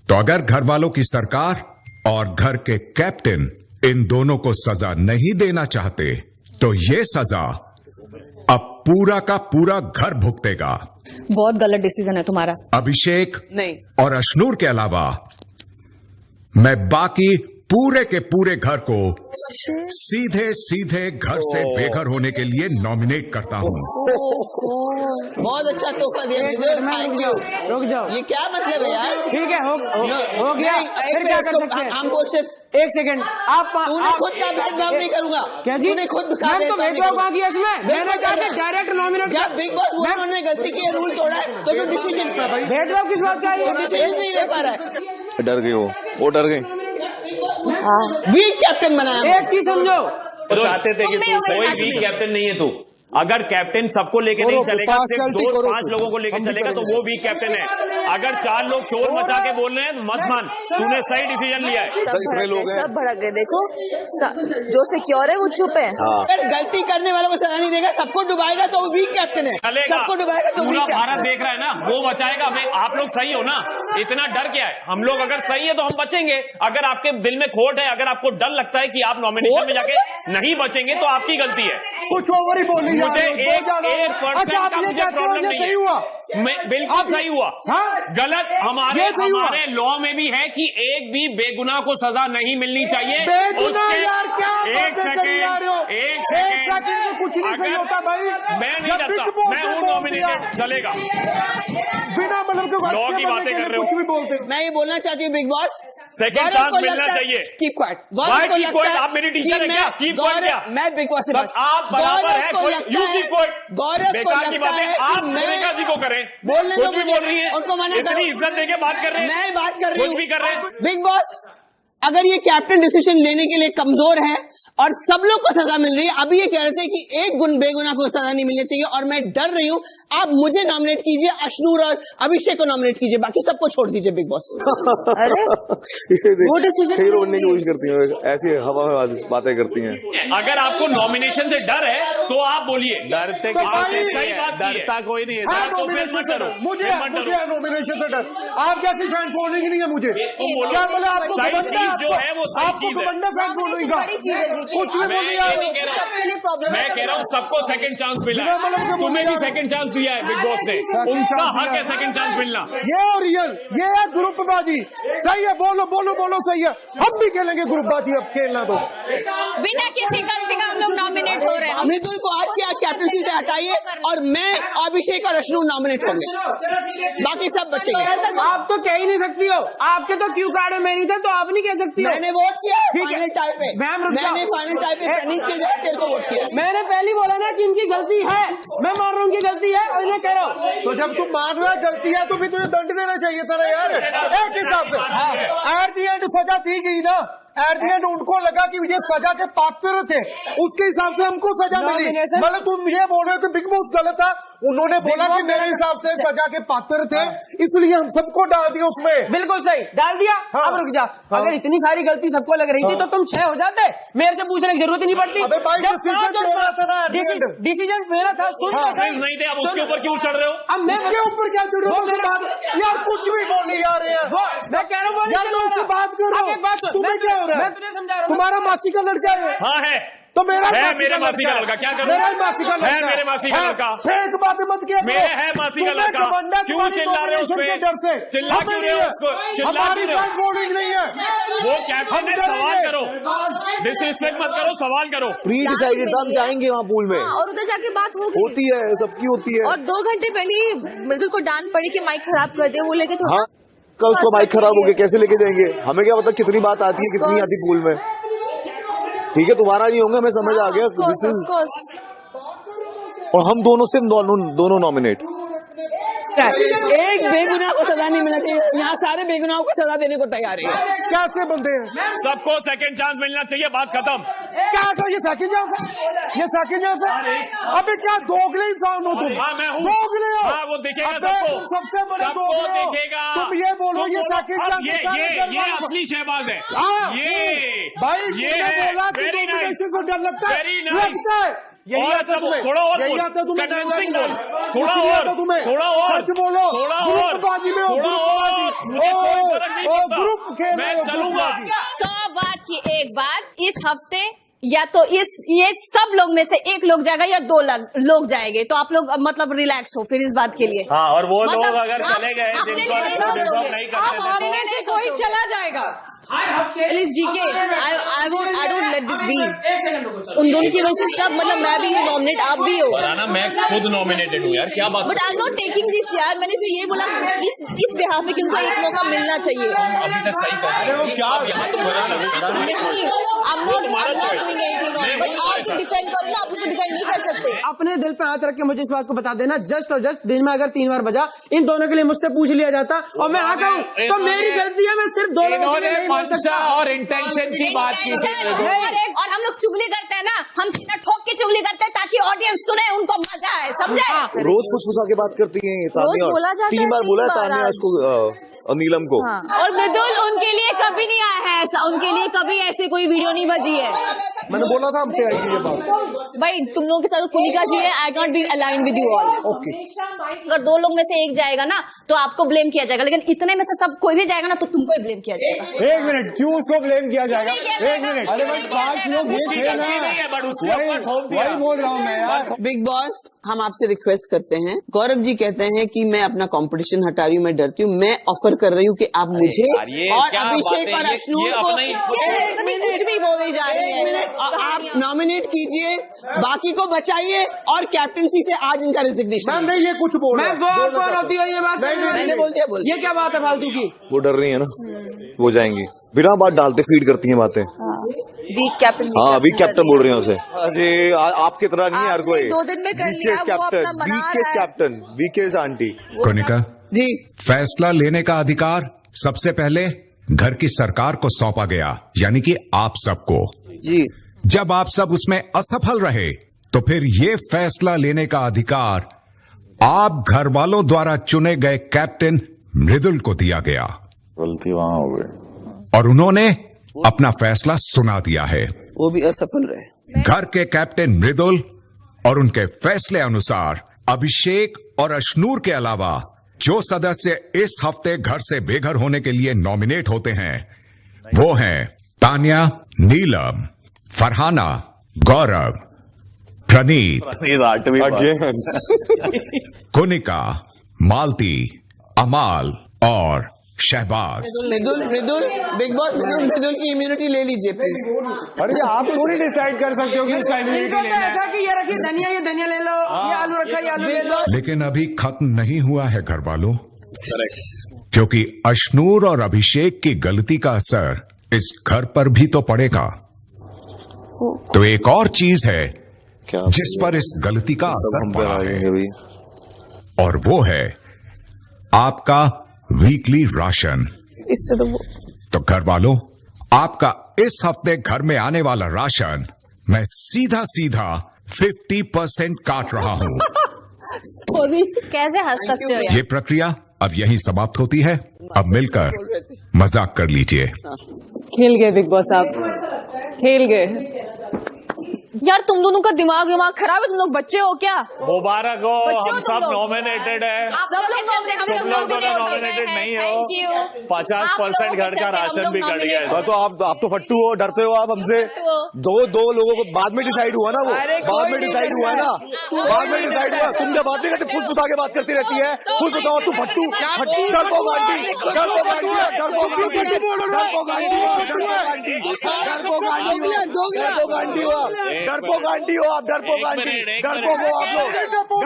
तो अगर घर वालों की सरकार और घर के कैप्टन इन दोनों को सजा नहीं देना चाहते, तो ये सजा अब पूरा का पूरा घर भुगतेगा। बहुत गलत डिसीजन है तुम्हारा। अभिषेक नहीं और अश्नूर के अलावा मैं बाकी पूरे के पूरे घर को सीधे सीधे घर से बेघर होने के लिए नॉमिनेट करता हूँ। बहुत अच्छा तोहफा दिया, थैंक यू। रुक जाओ, ये क्या मतलब है यार? ठीक है, हो गया, फिर क्या कर सकते हैं? हम बोलते 1 सेकंड, आप तूने खुद का भेदभाव नहीं करूंगा। क्या जी? तूने खुद का मैं तो भेदभाव कहा किया इसमें, मैंने कहा कि डायरेक्ट नॉमिनेट। जब बिग बॉस उन्होंने गलती की, रूल तोड़ा है, तो जो डिसीजन भेदभाव किस बात का है? डिसीजन नहीं ले पा रहा है। डर गई वो डर गई। वीक कैप्टन बनाया। एक चीज समझो, तो चाहते थे कि कोई वीक कैप्टन नहीं है तू। अगर कैप्टन सबको लेके नहीं चलेगा, सिर्फ 2-5 लोगों को लेके चलेगा, तो वो वीक कैप्टन है। अगर 4 लोग शोर मचा के बोल रहे हैं, मत मान, तूने सही डिसीजन लिया है। सब भड़क गए, देखो जो सिक्योर है वो चुप है। अगर गलती करने वालों को सजा नहीं देगा, सबको डुबाएगा, तो वो वीक कैप्टन है। सबको डुबाएगा तो पूरा भारत देख रहा है ना, वो बचाएगा हमें। आप लोग सही हो ना, इतना डर क्या है? हम लोग अगर सही है तो हम बचेंगे। अगर आपके दिल में खोट है, अगर आपको डर लगता है कि आप नॉमिनेशन में जाके नहीं बचेंगे, तो आपकी गलती है। कुछ ओवर ही बोल रही है। मुझे 1% का मुझे प्रॉब्लम नहीं है। बिल्कुल सही हुआ। गलत हमारे लॉ में भी है कि एक भी बेगुनाह को सजा नहीं मिलनी चाहिए। बेगुनाह यार क्या एक सेकंड कुछ नहीं सही होता भाई। मैं नहीं करता, मैं हूँ नॉमिनेटेड, चलेगा। बिना मतलब लॉ की बातें कर रहे हो, कुछ भी बोलते। मैं ये बोलना चाहती हूँ बिग बॉस, सेकंड चांस मिलना चाहिए। Keep quiet. आप मेरी टीचर है क्या? कीप क्वाइट क्या? मैं बिग बॉस से बात, आप बराबर है, कोई यू कीप क्वाइट। गौरव को बेकार की लगता बातें है आप कि रेखा जी को करें, बोलने कुछ दो भी मुझे, बोल रही है, उनको मना करो। इतनी इज्जत देके बात कर रहे हैं, मैं बात कर रही हूँ, कुछ भी कर रहे हैं। बिग बॉस अगर ये कैप्टन डिसीजन लेने के लिए कमजोर है और सब लोग को सजा मिल रही है, अभी ये कह रहे थे कि एक बेगुनाह को सजा नहीं मिलनी चाहिए और मैं डर रही हूं, आप मुझे नॉमिनेट कीजिए, अशनूर और अभिषेक को नॉमिनेट कीजिए, बाकी सबको छोड़ दीजिए बिग बॉस। अरे वो डिसीजन हीरो बनने की कोशिश करती हैं, ऐसी हवा में बातें करती हैं। अगर आपको नॉमिनेशन से डर है तो आप बोलिए। डरते डरता कोई नहीं है, मुझे नॉमिनेशन से डर। आप जैसी फैन फॉलोइंग नहीं है मुझे, क्या बोले आपको जो है वो आपको फैन फॉलोइंग का कुछ भी बोलिए। मैं कह रहा हूँ सबको सेकंड चांस मिला है, तुम्हें भी सेकंड चांस दिया है बिग बॉस ने, उनका हक है सेकंड चांस मिलना। ये रियल, ये है ग्रुपबाजी। सही है, बोलो बोलो बोलो, सही है। हम भी खेलेंगे ग्रुपबाजी, अब खेलना तो बिना किसी गलती का हम लोग नॉमिनेट हो रहे हैं। मृदुल को आज की आज कैप्टनसी से हटाइए और मैं, अभिषेक और अशनूर नॉमिनेट होंगे, बाकी सब बचेंगे। आप तो कह ही नहीं सकती हो, आपके तो क्यू कार्ड में नहीं था तो आप नहीं कह सकती हो। मैंने वोट किया फाइनल टाइम पे, मैंने फाइनल टाइम पे प्रणीत की जगह तेरे को वोट किया। मैंने पहले बोला ना कि इनकी गलती है, मैं मान रहा हूँ इनकी गलती है और इन्हें कह रहा हूँ। तो जब तुम मान रहे हो गलती है तो भी तुझे दंड देना चाहिए था ना यार, एक हिसाब से। एट दी एंड सजा दी गई ना, एट दी एंड उनको लगा कि ये सजा के पात्र थे, उसके हिसाब से हमको सजा मिली। मतलब तुम ये बोल रहे हो कि बिग बॉस गलत था, उन्होंने बोला कि मेरे हिसाब से सजा के पात्र थे, इसलिए हम सबको डाल दिया उसमें। बिल्कुल सही डाल दिया। अब रुक जा, अगर इतनी सारी गलती सबको लग रही थी तो तुम 6 हो जाते, मेरे से पूछने की जरूरत ही नहीं पड़ती। डिसीजन मेरा था, सुन नहीं थे, अब उसके ऊपर क्यों चढ़ रहे हो? अब मैं उसके ऊपर क्या चढ़ रहे हो यार? कुछ भी बोलने जा रहे हैं, मैं कह रहा हूँ बात करो। तुम्हें क्या हो रहा है? मैं तुझे समझा रहा हूँ, तुम्हारा मासी का लड़का है। हाँ है, तो मेरा मेरे मासी का लड़का, क्या करूं? मेरा मासी का लड़का है, मेरे मासी का लड़का। फेक बातें मत किया, मेरे है मासी का लड़का। क्यों चिल्ला रहे हो उसपे? डर से चिल्ला क्यों रहे हो उसको? हमारी फैन फॉलोइंग नहीं है वो कैप्टन है, सवाल करो, डिसरिस्पेक्ट मत करो, सवाल करो। प्री डिसाइडेड था, हम जाएंगे वहाँ पूल में और उधर जाके बात होती है, सबकी होती है। और 2 घंटे पहले मृदुल को डांट पड़ी कि माइक खराब कर दे, वो लेके थोड़ा। हाँ, कल उसका माइक खराब हो गया, कैसे लेके जाएंगे? हमें क्या पता कितनी बात आती है, कितनी आती पूल में। ठीक है, तुम्हारा नहीं होगा, मैं समझ आ गया। और हम दोनों से दोनों नॉमिनेट। एक बेगुनाह को सजा नहीं मिलना चाहिए, यहाँ सारे बेगुनाहों को सजा देने को तैयार है। कैसे बंदे हैं? सबको सेकंड चांस मिलना चाहिए, बात खत्म। क्या था ये सेकंड चांस है? ये सेकंड चांस है? अबे क्या दोगले इंसान हो तुम? हाँ मैं हूँ, दोगले हो। हाँ वो दिखेगा सबको, तुम सबसे बड़े दोगले हो। दिखेगा। तुम ये बोलो ये सेकंड चांस, ये असली शहबाज है। ये भाई ये बोला कि नॉमिनेशन से डर लगता है, लगता है। यही आता तुम्हें, यही आता तुम्हें, थोड़ा और सच बोलो, ग्रुपबाजी में हो, ग्रुप खेल में हो, ग्रुपबाजी। 100 बात की एक बात, इस हफ्ते या तो ये सब लोग में से एक लोग जाएगा या 2 लोग जाएंगे, तो आप लोग मतलब रिलैक्स हो फिर इस बात के लिए। हाँ, और वो मतलब लोग अगर चले गए नहीं करते तो कोई चला जाएगा। Please GK, I don't let this be. उन दोनों की वजह से सब, मतलब मैं भी हूँ नॉमिनेट, आप भी हो। ना मैं खुद नॉमिनेटेड हूँ यार, क्या बात। But I am not taking this यार, मैंने सिर्फ ये बोला इस बिहाफ में कि उनको एक मौका मिलना चाहिए। अभी तक सही कर रहे हो क्या? बट आप डिफेंड करो ना, आप उसको डिफेंड नहीं कर सकते। अपने दिल पे हाथ रख के मुझे इस बात को बता देना, जस्ट और जस्ट दिन में अगर 3 बार बजा, इन दोनों के लिए मुझसे पूछ लिया जाता और मैं आता हूँ तो मेरी गलती है, मैं सिर्फ 2 लोगों के लिए नहीं बोल सकता। और इंटेंशन की बात की और हम लोग चुगली करते हैं ना, हम सीधा ठोक के चुगली करते हैं ताकि ऑडियंस सुने, उनको मजा आए, समझे? रोज फुसफुसा के बात करती हैं। रोज बोला जाता है, 3 बार बोला है तानिया उसको और नीलम को। और मृदुल उनके लिए कभी नहीं आया है ऐसा, उनके लिए कभी ऐसे कोई वीडियो नहीं बजी है। मैंने बोला था हम पे आएगी ये बात। भाई तुम लोगों के साथ कुनिका जी है, I not be align with you all. Okay, अगर 2 लोग में से एक जाएगा ना तो आपको ब्लेम किया जाएगा, लेकिन इतने में से सब कोई भी जाएगा ना तो तुमको ही ब्लेम किया जाएगा। 1 मिनट, क्यों उसको ब्लेम किया जाएगा? 1 मिनट, अरे भाई 5 लोग ये थे ना, वही बोल रहा हूँ मैं यार। बिग बॉस, हम आपसे रिक्वेस्ट करते हैं, गौरव जी कहते हैं कि मैं अपना कंपटीशन हटा रही हूँ, मैं डरती हूँ, मैं ऑफर कर रही हूँ कि आप मुझे और अभिषेक और अश्नूर को कुछ भी बोले जा रही है, आप नॉमिनेट कीजिए, बाकी को बचाइए और कैप्टनसी से आज इनका रिजिग्नेशन। नहीं, ये कुछ बोल रहा होती है ये बात, मैंने बोल दिया। ये क्या बात है फालतू की? वो डर रही है ना, वो जाएंगी बिना बात डालते, फीड करती हैं बातें। Weak captain. हाँ, वीक कैप्टन बोल रहे हैं उसे। अरे आपकी तरह नहीं यार कोई। 2 दिन में कर लिया, वो अपना मना रहा है। कैप्टन, वीकेस आंटी। कोनिका जी, फैसला लेने का अधिकार सबसे पहले घर की सरकार को सौंपा गया, यानी कि आप सबको। जी, जब आप सब उसमें असफल रहे तो फिर ये फैसला लेने का अधिकार आप घर वालों द्वारा चुने गए कैप्टन मृदुल को दिया गया। गलती वहां हो गई और उन्होंने अपना फैसला सुना दिया है। वो भी असफल रहे। घर के कैप्टन मृदुल और उनके फैसले अनुसार अभिषेक और अश्नूर के अलावा जो सदस्य इस हफ्ते घर से बेघर होने के लिए नॉमिनेट होते हैं वो हैं तान्या, नीलम, फरहाना, गौरव, प्रणीत, कुनिका, मालती, अमाल और शहबाज। मृदुल, बिग बॉस, मृदुल की इम्यूनिटी ले लीजिए प्लीज। अरे आप थोड़ी डिसाइड कर सकते हो कि इसका इम्यूनिटी लेना है। कि ये रखिए धनिया, ये धनिया ले लो, ये आलू रखा, ये आलू ले लो। लेकिन अभी खत्म नहीं हुआ है घर वालों, क्योंकि अश्नूर और अभिषेक की गलती का असर इस घर पर भी तो पड़ेगा। तो एक और चीज है जिस पर इस गलती का असर पड़ा है, और वो है आपका वीकली राशन। इससे तो घर वालों, आपका इस हफ्ते घर में आने वाला राशन मैं सीधा 50% काट रहा हूं। कैसे हंस सकते हो यार? ये प्रक्रिया अब यहीं समाप्त होती है। अब मिलकर मजाक कर लीजिए। खेल गए बिग बॉस, आप खेल गए यार। तुम दोनों का दिमाग खराब है, तुम लोग बच्चे हो क्या? मुबारक हो, हम सब नॉमिनेटेड है। तुम लोग दोनों नॉमिनेटेड नहीं हो। 50% घर का राशन भी कट गया। तो आप तो फट्टू हो, डरते हो आप हमसे। दो लोगों को बाद में डिसाइड हुआ ना, वो बाद में डिसाइड हुआ ना, बाद में डिसाइड हुआ। तुम जब बात नहीं करते, खुद बुता के बात करती रहती है। खुद बताओ, तू फट्टू, डरपोक आंटी, डरपोक आंटी, डरपोक आंटी, डरपोक आंटी, डरपोक आंटी हुआ, डरपोक आंटी हो आप, डरपोक आंटी, डरपोक हो आप लोग, डरपोक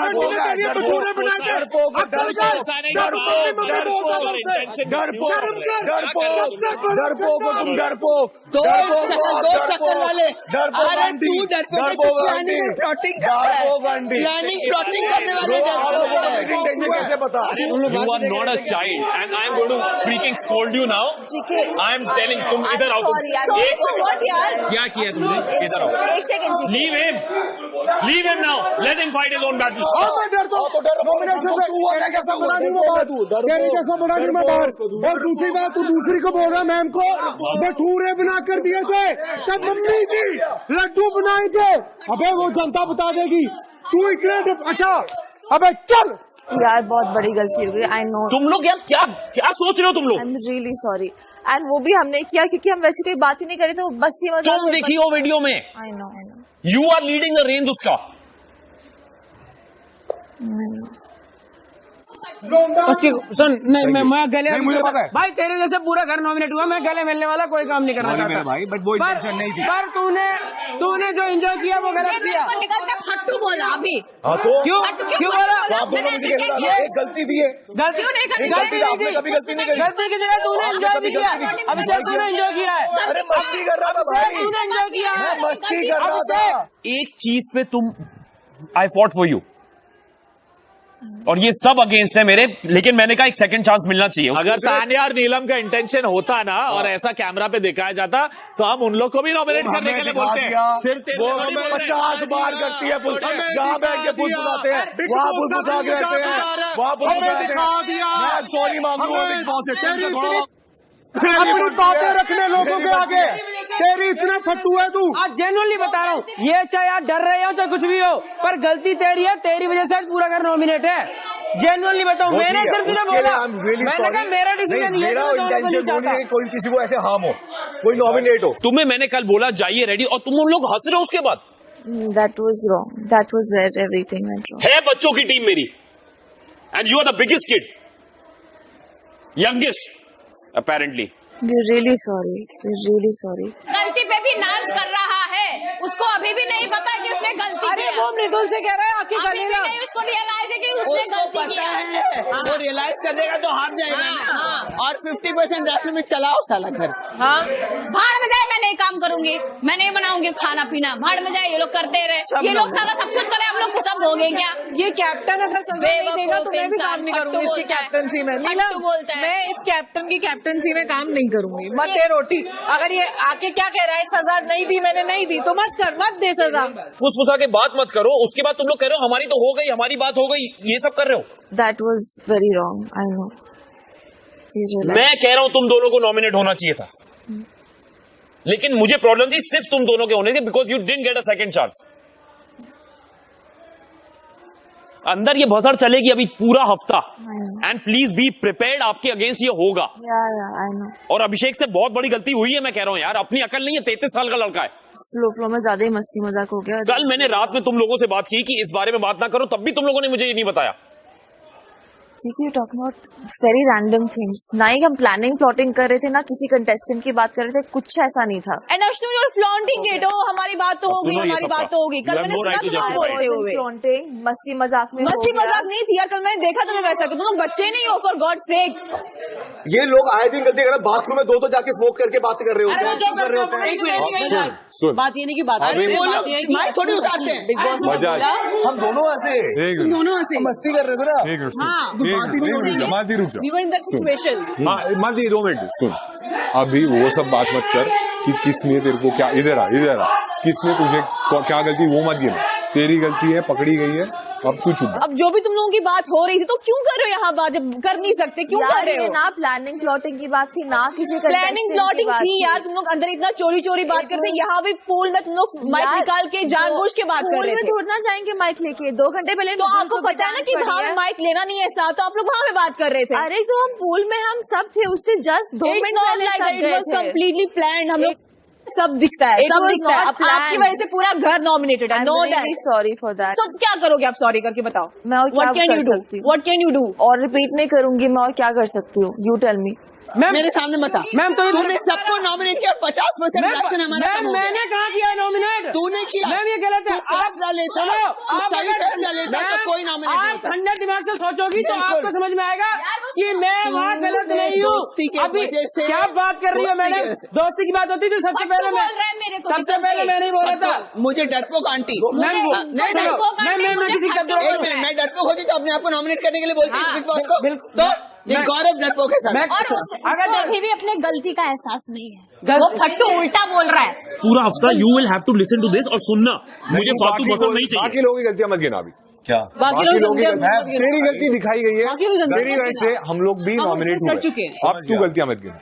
हो तुम, डरपोक, दो शक्कर वाले, डरपोक आंटी, डरपोक आंटी, डरपोक आंटी, प्लानिंग प्लॉटिंग करने वाले। कैसे पता? You are not a child and I am going to freaking scold you now. I am telling, तुम इधर आओ। क्या किया तुमने? इधर आओ। एक second. Leave him. Leave him now. Let him fight his own battle. मैं डरता हूँ, नॉमिनेशन से कैसा बना नहीं मैं बात, तेरी कैसा बना नहीं मैं बाहर। और दूसरी बात, तू दूसरी को बोल रहा है मैम को भटूरे बना कर दिए थे, तब मम्मी जी लड्डू बनाए थे। अबे वो जनता बता देगी, तू इतने अच्छा। अबे चल यार, बहुत बड़ी गलती हो गई। I know. तुम लोग यार क्या सोच रहे हो तुम लोग? I am really sorry. And वो भी हमने किया क्योंकि हम वैसे कोई बात ही नहीं करे थे, वो बस्ती मजाक। तुम देखी हो वीडियो में? I know. You are leading the range उसका। उसकी सुन, नहीं मैं गले भाई तेरे जैसे पूरा घर नॉमिनेट हुआ, मैं गले मिलने वाला कोई काम नहीं करना चाहता भाई, बट वो इंटेंशन नहीं थी। पर तूने जो एंजॉय किया वो गलत किया। फट्टू बोला अभी। क्यों बोला? ये गलती दी है, गलती नहीं करी, गलती नहीं की, गलती की जगह तूने एंजॉय भी किया। अभिषेक तूने एंजॉय किया है। अरे मस्ती कर रहा था भाई, तूने एंजॉय किया है, मस्ती कर रहा था। एक चीज पे तुम, आई फॉट फॉर यू, और ये सब अगेंस्ट है मेरे, लेकिन मैंने कहा एक सेकंड चांस मिलना चाहिए। अगर तान्या और नीलम का इंटेंशन होता ना और ऐसा कैमरा पे दिखाया जाता तो हम उन लोग को भी नॉमिनेट करने के लिए बोलते हैं। सिर्फ वो हमें 50 बार करती है, जहाँ बैठ के पुल बुलाते हैं वहाँ पुल बुला के रहते हैं, वहाँ पुल बुलाते हैं। सॉरी मांगूंगा अपनी बातें रखने लोगों के आगे, तेरी इतना फट्टू है तू। आज जेन्युइनली बता रहा हूँ, ये चाहे आप डर रहे हो चाहे कुछ भी हो, पर गलती तेरी है, तेरी वजह से आज पूरा घर नॉमिनेट है। जेन्युइनली बताऊँ, मैंने सिर्फ तुझे बोला, मैंने कहा मेरा डिसीजन ये है, कोई किसी को ऐसे हार्म हो, कोई नॉमिनेट हो। तुम्हें मैंने कल बोला जाइए रेडी, और तुम उन लोग हंस रहे हो उसके बाद। That was wrong. That was where everything went wrong. है बच्चों की टीम मेरी, and you are the biggest kid, youngest apparently. We're really sorry. We're really sorry. गलती पे भी नाज कर रहा है, उसको अभी भी नहीं पता कि उसने गलती अरे वो मृदुल से कह रहा है आके अभी भी नहीं उसको रियलाइज है कि उसने गलती किया है। वो रियलाइज कर देगा तो हार जाएगा ना। और 50% रैफल में चलाओ साला घर। हाँ, भाड़ में जाए, मैं नहीं काम करूंगी, मैं नहीं बनाऊंगी खाना पीना, भाड़ में जाए, ये लोग करते रहे, ये लोग सारा सब कुछ करे, हम लोग सब हो गए क्या? ये कैप्टन अगर सजा नहीं देगा तो मैं भी काम नहीं करूंगी इसकी कैप्टनसी में। मैं इस कैप्टन की कैप्टनसी में काम नहीं करूंगी। मत दे रोटी, अगर ये आके क्या कह रहा है सजा नहीं दी, मैंने नहीं दी तो मत कर, मत दे सजा। फुसफुसा के बात मत करो, उसके बाद तुम लोग कह रहे हो हमारी तो हो गई, हमारी बात हो गई, ये सब कर रहे हो। That was very wrong. I know. मैं कह रहा हूं तुम दोनों को नॉमिनेट होना चाहिए था, लेकिन मुझे प्रॉब्लम थी सिर्फ तुम दोनों के होने की, because you didn't get a second chance. अंदर ये भसड़ चलेगी अभी पूरा हफ्ता, एंड प्लीज बी प्रिपेयर्ड, आपके अगेंस्ट ये होगा। I know. और अभिषेक से बहुत बड़ी गलती हुई है, मैं कह रहा हूं यार, अपनी अकल नहीं है, 33 साल का लड़का है। फ्लो में ज्यादा ही मस्ती मजाक हो गया। कल मैंने रात में तुम लोगों से बात की कि इस बारे में बात ना करो, तब भी तुम लोगों ने मुझे ये नहीं बताया। You're talking about very random things. ना ही हम प्लानिंग प्लॉटिंग कर रहे थे, ना किसी कंटेस्टेंट की बात कर रहे थे, कुछ ऐसा नहीं था। एंड अश्नु, you're flaunting it. Oh, हमारी बात तो हो गई, हमारी बात तो होगी। कल मैंने सुना तुम बोलते हुए फ्लॉन्टिंग मस्ती मजाक में, मस्ती मजाक नहीं थी यार, कल मैंने देखा तुम्हें वैसा, तुम लोग बच्चे नहीं हो, फॉर गॉड सेक। ये लोग आए दिन गलती कर रहे, बाथरूम में दो जाके स्मोक करके बात कर रहे होते हैं, कर रहे होते हैं। बात ये नहीं की बात थोड़ी उतारते हैं, बिग बॉस हम दोनों ऐसे, तुम दोनों ऐसे मस्ती कर रहे थे ना। मादी रुक जा, We were in that situation. मादी 2 मिनट सुन, अभी वो सब बात मत कर कि किसने तेरे को क्या, इधर आ, किसने तुझे क्या गलती, वो मत गिना, तेरी गलती है, पकड़ी गई है, अब तू चुप। अब जो भी तुम लोगों की बात हो रही थी तो क्यों कर रहे हो यहाँ बात, जब कर नहीं सकते क्यों कर रहे हो? ना प्लानिंग प्लॉटिंग की बात थी, ना किसी प्लानिंग प्लॉटिंग थी यार, तुम लोग अंदर इतना चोरी चोरी बात करते, यहाँ भी पूल में तुम लोग माइक निकाल के जानबूझ के बात कर रहे थे। थोड़ा ना जाएंगे माइक लेके, 2 घंटे पहले तो आपको पता है ना कि वहाँ माइक लेना नहीं है साथ, तो आप लोग वहाँ पे बात कर रहे थे। अरे तो हम पूल में हम सब थे, उससे जस्ट 2 मिनट पहले कम्प्लीटली प्लान, हम लोग सब दिखता है, सब दिखता है। आपकी वजह से पूरा घर नॉमिनेटेड है। No that, sorry for that. So क्या करोगे आप सॉरी करके, बताओ। मैं और क्या कर सकती हूँ? What can you do? और रिपीट नहीं करूंगी मैं, और क्या कर सकती हूँ? You tell me. मेरे सामने बता। मैम तो तूने सबको नॉमिनेट किया, 50% रिएक्शन हमारा। मैंने कहा किया नॉमिनेट, तूने किया। मैम ये गलत है। फैसला लेता है, सही फैसला लेता है तो कोई नॉमिनेट नहीं होता। ठंडे दिमाग से सोचोगी तो आपको समझ में आएगा कि मैं वहाँ गलत नहीं हूँ। अभी क्या बात कर रही हो मैंने, दोस्ती की बात होती थी सबसे पहले मैं नहीं बोल रहा था। मुझे डरपोक आंटी, मैं किसी मैं डरपोक होती तो अपने आप को नॉमिनेट करने के लिए बोलती बिग बॉस को, तो ये गौरव डरपोक है सर। और उसको अभी भी अपने गलती का एहसास नहीं है, वो फट्टू उल्टा बोल रहा है पूरा हफ्ता। You will have to listen to this और सुनना, मुझे फालतू पसंद नहीं चाहिए। बाकी लोगों की गलतियां मत गिना अभी, क्या बाकी लोग तेरी गलती दिखाई गई है, तेरी वजह से हम लोग भी नॉमिनेट हुए। अब तू गलतियां मत गिना,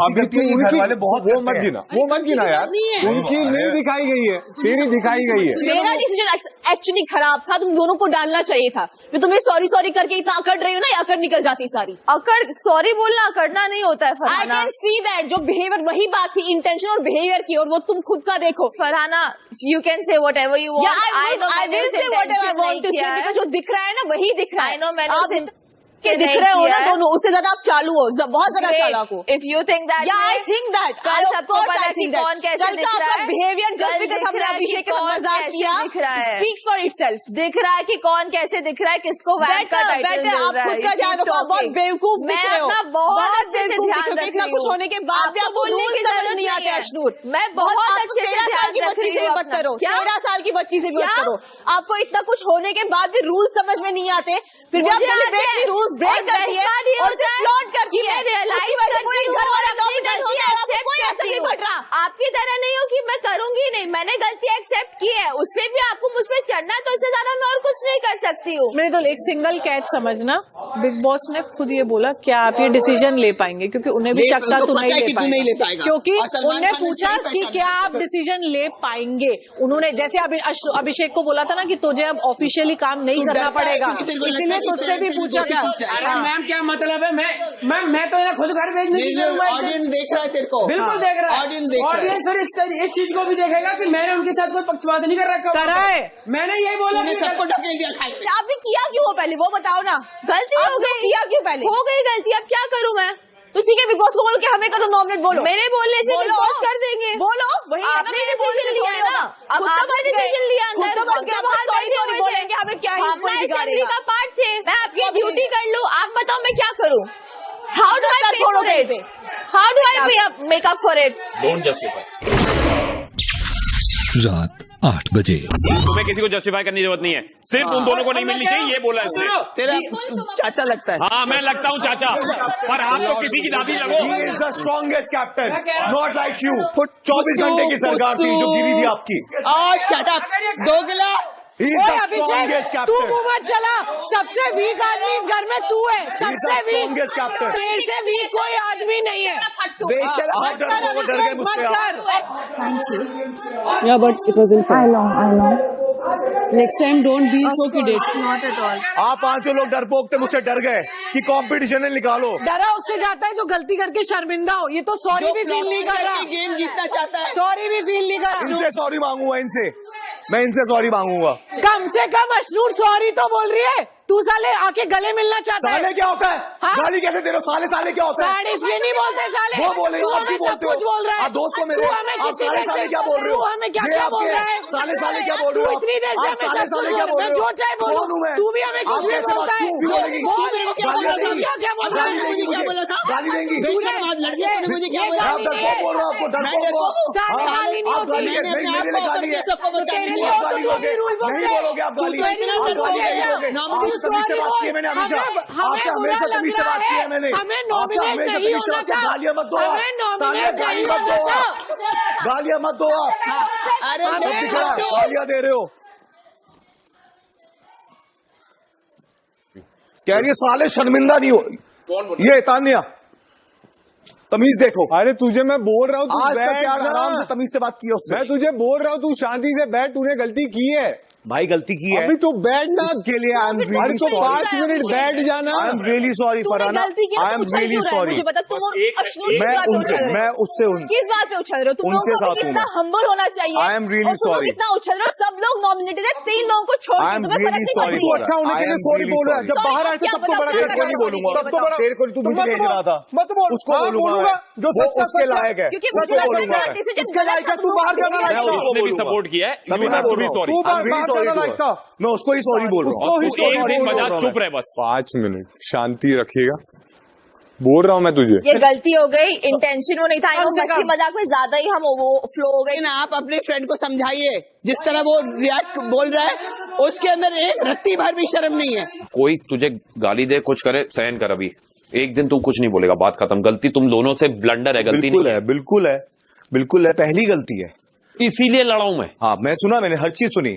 अभी तू उनकी बहुत वो मत गिना, वो मत गिना यार, उनकी नहीं दिखाई गई है, तेरी दिखाई गई है। मेरा डिसीजन एक्चुअली खराब था, तुम दोनों को डालना चाहिए था। मैं तुम्हें सॉरी करके इतना अकड़ रही हूँ ना, अकड़ निकल जाती सारी। अकड़, सॉरी बोलना अकड़ना नहीं होता है Farhana. I can see that, जो बिहेवियर, वही बात थी इंटेंशन और बिहेवियर की, और वो तुम खुद का देखो Farhana. You can say whatever you want, I will say whatever I want to say, because जो दिख रहा है ना वही दिख रहा है। आई नो, मैंने के दिख रहे हो ना दोनों, उससे ज्यादा आप चालू हो, बहुत ज्यादा चालाक हो। If you think that, I think that, कल सबको पता है कि कौन कैसे दिख रहा है। बिहेवियर जस्ट बिकॉज़ हमने अभिषेक के साथ मजाक किया, दिख रहा है, स्पीक्स फॉर इटसेल्फ। दिख रहा है कि कौन कैसे दिख रहा है, किसको वैट का टाइटल मिल रहा है। आप खुद का ध्यान रखो, बहुत बेवकूफ दिख रहे हो। मैं अपना बहुत अच्छे से ध्यान रख रही हूँ। इतना कुछ होने के बाद भी आपको बोलने की जरूरत नहीं आती अश्नूर। मैं बहुत अच्छे से ध्यान रख रही हूँ। मत करो, 13 साल की बच्ची से भी मत करो। आपको इतना कुछ होने के बाद भी रूल समझ में नहीं आते, फिर भी आप रूल्स ब्रेक करती है और फ्लॉन्ट करती है। आपकी तरह नहीं हो कि मैं करूंगी नहीं, मैंने गलती एक्सेप्ट की है, उससे भी आपको मुझ पे चढ़ना, तो इससे ज्यादा मैं और कुछ नहीं कर सकती हूँ। मेरे तो एक सिंगल कैच समझना, बिग बॉस ने खुद ये बोला क्या आप ये डिसीजन ले पाएंगे, क्योंकि उन्हें भी चक्का तो नहीं ले पाएगा, क्योंकि उन्हें पूछा कि क्या आप डिसीजन ले पाएंगे। उन्होंने जैसे अभिषेक को बोला था ना कि तुझे अब ऑफिशियली काम नहीं करना पड़ेगा, इसीलिए तुझसे भी पूछा था। अरे मैम क्या मतलब है, मैं तो खुद घर भेजने की जरूरत है। ऑडियंस देख रहा है तेरे को, बिल्कुल देख रहा है। ऑडियंस फिर इस चीज को भी देखेगा कि मैंने उनके साथ कोई पक्षपात नहीं कर रखा है। मैंने यही बोला कि सबको ढकेल दिया खाई। आपने किया क्यों हो पहले वो बताओ ना। गलती हो गई, किया क्यों पहले, हो गई गलती, अब क्या करूँ मैं। तो ठीक है, बिग बॉस को बोलो कि हमें कर दो नॉमिनेट, बोलो। मेरे बोलने से बिग बॉस कर देंगे, बोलो। वही आपने डिसीजन लिया है ना, अब आपने डिसीजन लिया, अंदर सॉरी बोलेंगे, हमें क्या ही असेंबली का पार्ट थे। मैं आपकी ड्यूटी कर लूं, आप बताओ मैं क्या करूं। हाउ डू आई पे for it, how do I make up for it. Don't justify. रात 8 बजे। तुम्हें किसी को जस्टिफाई करने की जरूरत नहीं है, सिर्फ उन दोनों को नहीं मिलनी चाहिए, ये बोला इसने। तेरा चाचा लगता है। हाँ मैं लगता हूँ चाचा, पर आप तो किसी की दादी लगो। He is the strongest captain, not like you. 24 घंटे की सरकार थी जो गिरी थी आपकी। शट अप दोगला। अभिषेक तू मुंह मत चला, सबसे वीक आदमी इस घर में तू है, सबसे वीक, शेर से वीक कोई आदमी नहीं है। Yeah, but it was in fun. I know. Next time don't be so kidded. Not at all. आप 500 लोग डरपोक थे, मुझसे डर गए कि कंपटीशन में निकालो। डरा उससे जाता है जो गलती करके शर्मिंदा हो, ये तो सॉरी भी फील नहीं कर रहा, गेम जीतना चाहता है, सॉरी भी फील नहीं कर रहा। इनसे सॉरी मांगूंगा, मैं इनसे सॉरी मांगूंगा। कम से कम अश्नूर सॉरी तो बोल रही है, तू साले आके गले मिलना चाहता है। साले क्या होता है? हाँ? गाली कैसे दे रहे हो? साले क्या होता है? साले इसलिए नहीं बोलते साले, वो बोले आप भी बोलते हो, बोल रहा है दोस्त को मेरे, आप साले क्या बोल रहे हो? हमें क्या बोल रहा है? साले क्या बोल रहे हो? इतनी देर से साले क्या बोल रहे हो? जो चाहे बोलो, तू भी हमें कुछ भी बोलता है। क्या बोल रहा है? क्या बोला था? गाली देंगी। लड़के ने मुझे क्या बोला? आप डरपोक बोल रहे हो, आपको डरपोक आप गाली है, नहीं बोलोगे आप गाली, मैंने हमेशा आपसे हमेशा तमीज से बात की है, मैंने आपसे हमेशा तमीज से बात की। गालियां मत दो आप, गालियां मत दो आप, गालियां दे रहे हो। कह रही है साले शर्मिंदा नहीं हो, ये तान्या तमीज देखो। अरे तुझे मैं बोल रहा हूँ, तू आज तक बैठ आराम से तमीज से बात की है उससे। मैं तुझे बोल रहा हूँ तू शांति से बैठ, तूने गलती की है भाई, गलती की है। अभी तो बैठ ना, के लिए I am really sorry. 5 minute बैठ जाना। I am really sorry Farhana, I am really sorry. मुझे बता, तुम मैं उससे किस बात पे उछल रहे हो? तुम लोगों को कितना हम्बल होना चाहिए। I am really sorry. कितना उछल रहे हो, सब लोग नॉमिनेटेड है, 3 लोगों को छोड़ के तुम्हें फर्क नहीं पड़ रही। तू अच्छा होने के लिए सॉरी बोल रहा है, जब बाहर आए तो तब तो बड़ा करके नहीं बोलूंगा, तब तो बड़ा तेरे को तू मुझे भेज रहा था, मत बोल, उसको बोलूंगा जो उसके लायक है, उसको बोलूंगा उसके लायक है। तू बाहर जाना लायक था, उसने भी सपोर्ट किया है, तू बाहर जाना लायक था, मैं उसको ही सॉरी बोल रहा हूँ। चुप रहे बस 5 मिनट शांति रखिएगा, बोल रहा हूँ मैं तुझे। ये गलती हो गई, इंटेंशन वो नहीं था, मस्ती मजाक में ज्यादा ही हम वो फ्लो हो गई ना। आप अपने फ्रेंड को समझाइए, जिस तरह वो रिएक्ट बोल रहा है उसके अंदर एक रत्ती भर भी शर्म नहीं है। कोई तुझे गाली दे, कुछ करे, सहन कर, अभी एक दिन तू कुछ नहीं बोलेगा, बात खत्म। गलती तुम दोनों से ब्लंडर है, गलती नहीं है। बिल्कुल है, पहली गलती है, इसीलिए लड़ा हूं मैं। हाँ मैं सुना, मैंने हर चीज सुनी,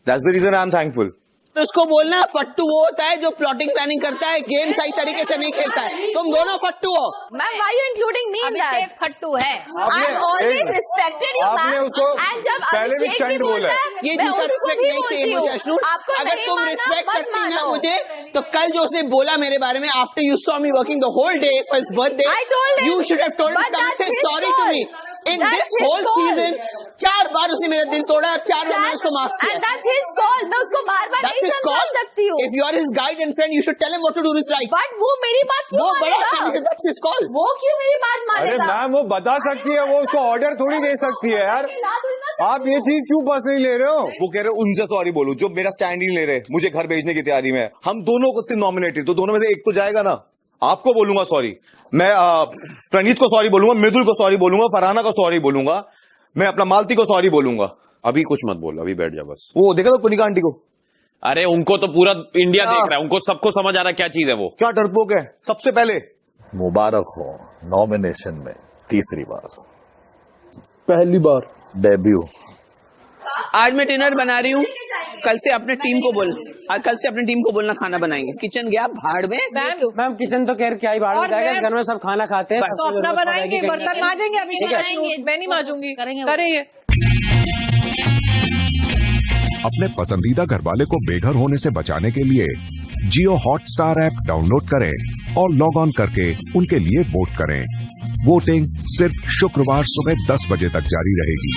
that's the reason I am thankful. तो उसको बोलना फट्टू वो होता है जो प्लॉटिंग प्लानिंग करता है, गेम सही तरीके से नहीं खेलता है। तुम दोनों फट्टू हो। Ma'am why you including me in that? फट्टू है, I am always respected you ma'am, एंड जब पहले भी चंड बोला है, ये झूठा रिस्पेक्ट नहीं चाहिए मुझे अश्नूर। अगर तुम रिस्पेक्ट करती ना मुझे, तो कल जो उसने बोला मेरे बारे में, after you saw me working the whole day for his birthday, you should have told me, कम से sorry to me. In this whole season 4 बार उसने मेरा दिल तोड़ा, 4 बार मैंने उसको माफ किया। And that's his call. मैं उसको बार-बार नहीं समझा सकती। सकती हूँ। If you are his guide and friend, you should tell him what to do is right. But वो मेरी बात क्यों मानेगा? That's his call. वो क्यों मेरी बात अरे मानेगा? मैम वो बता सकती है, वो उसको ऑर्डर थोड़ी दे सकती है यार। आप ये चीज क्यों पर्सनली ले रहे हो? वो कह रहे हो उनसे सॉरी बोलूं जो मेरा स्टैंड ही ले रहे, मुझे घर भेजने की तैयारी में है। हम दोनों को सिर्फ नॉमिनेटेड, तो दोनों में से एक तो जाएगा ना। आपको बोलूंगा सॉरी, मैं प्रणीत को सॉरी बोलूंगा, मृदुल को सॉरी बोलूंगा, फरहाना को सॉरी बोलूंगा, मैं अपना मालती को सॉरी बोलूंगा। अभी कुछ मत बोल, अभी बैठ जा बस। वो देखा तो कुनिका आंटी को, अरे उनको तो पूरा इंडिया देख रहा है, उनको सबको समझ आ रहा है क्या चीज है वो। क्या डरपोक है। सबसे पहले मुबारक हो नॉमिनेशन में तीसरी बार, पहली बार डेब्यू। आज मैं डिनर बना रही हूँ, कल से अपने टीम को बोलना खाना बनाएंगे। किचन गया भाड़ में। मैम किचन तो खैर क्या ही भाड़ में जाएगा, घर में सब खाना खाते हैं। तो अपना बनाएंगे, बर्तन मांजेंगे, अभी मैं नहीं मांजूंगी, करेंगे। अपने पसंदीदा घरवाले को बेघर होने से बचाने के लिए जियो हॉटस्टार ऐप डाउनलोड करें और लॉग ऑन करके उनके लिए वोट करें। वोटिंग सिर्फ शुक्रवार सुबह 10 बजे तक जारी रहेगी।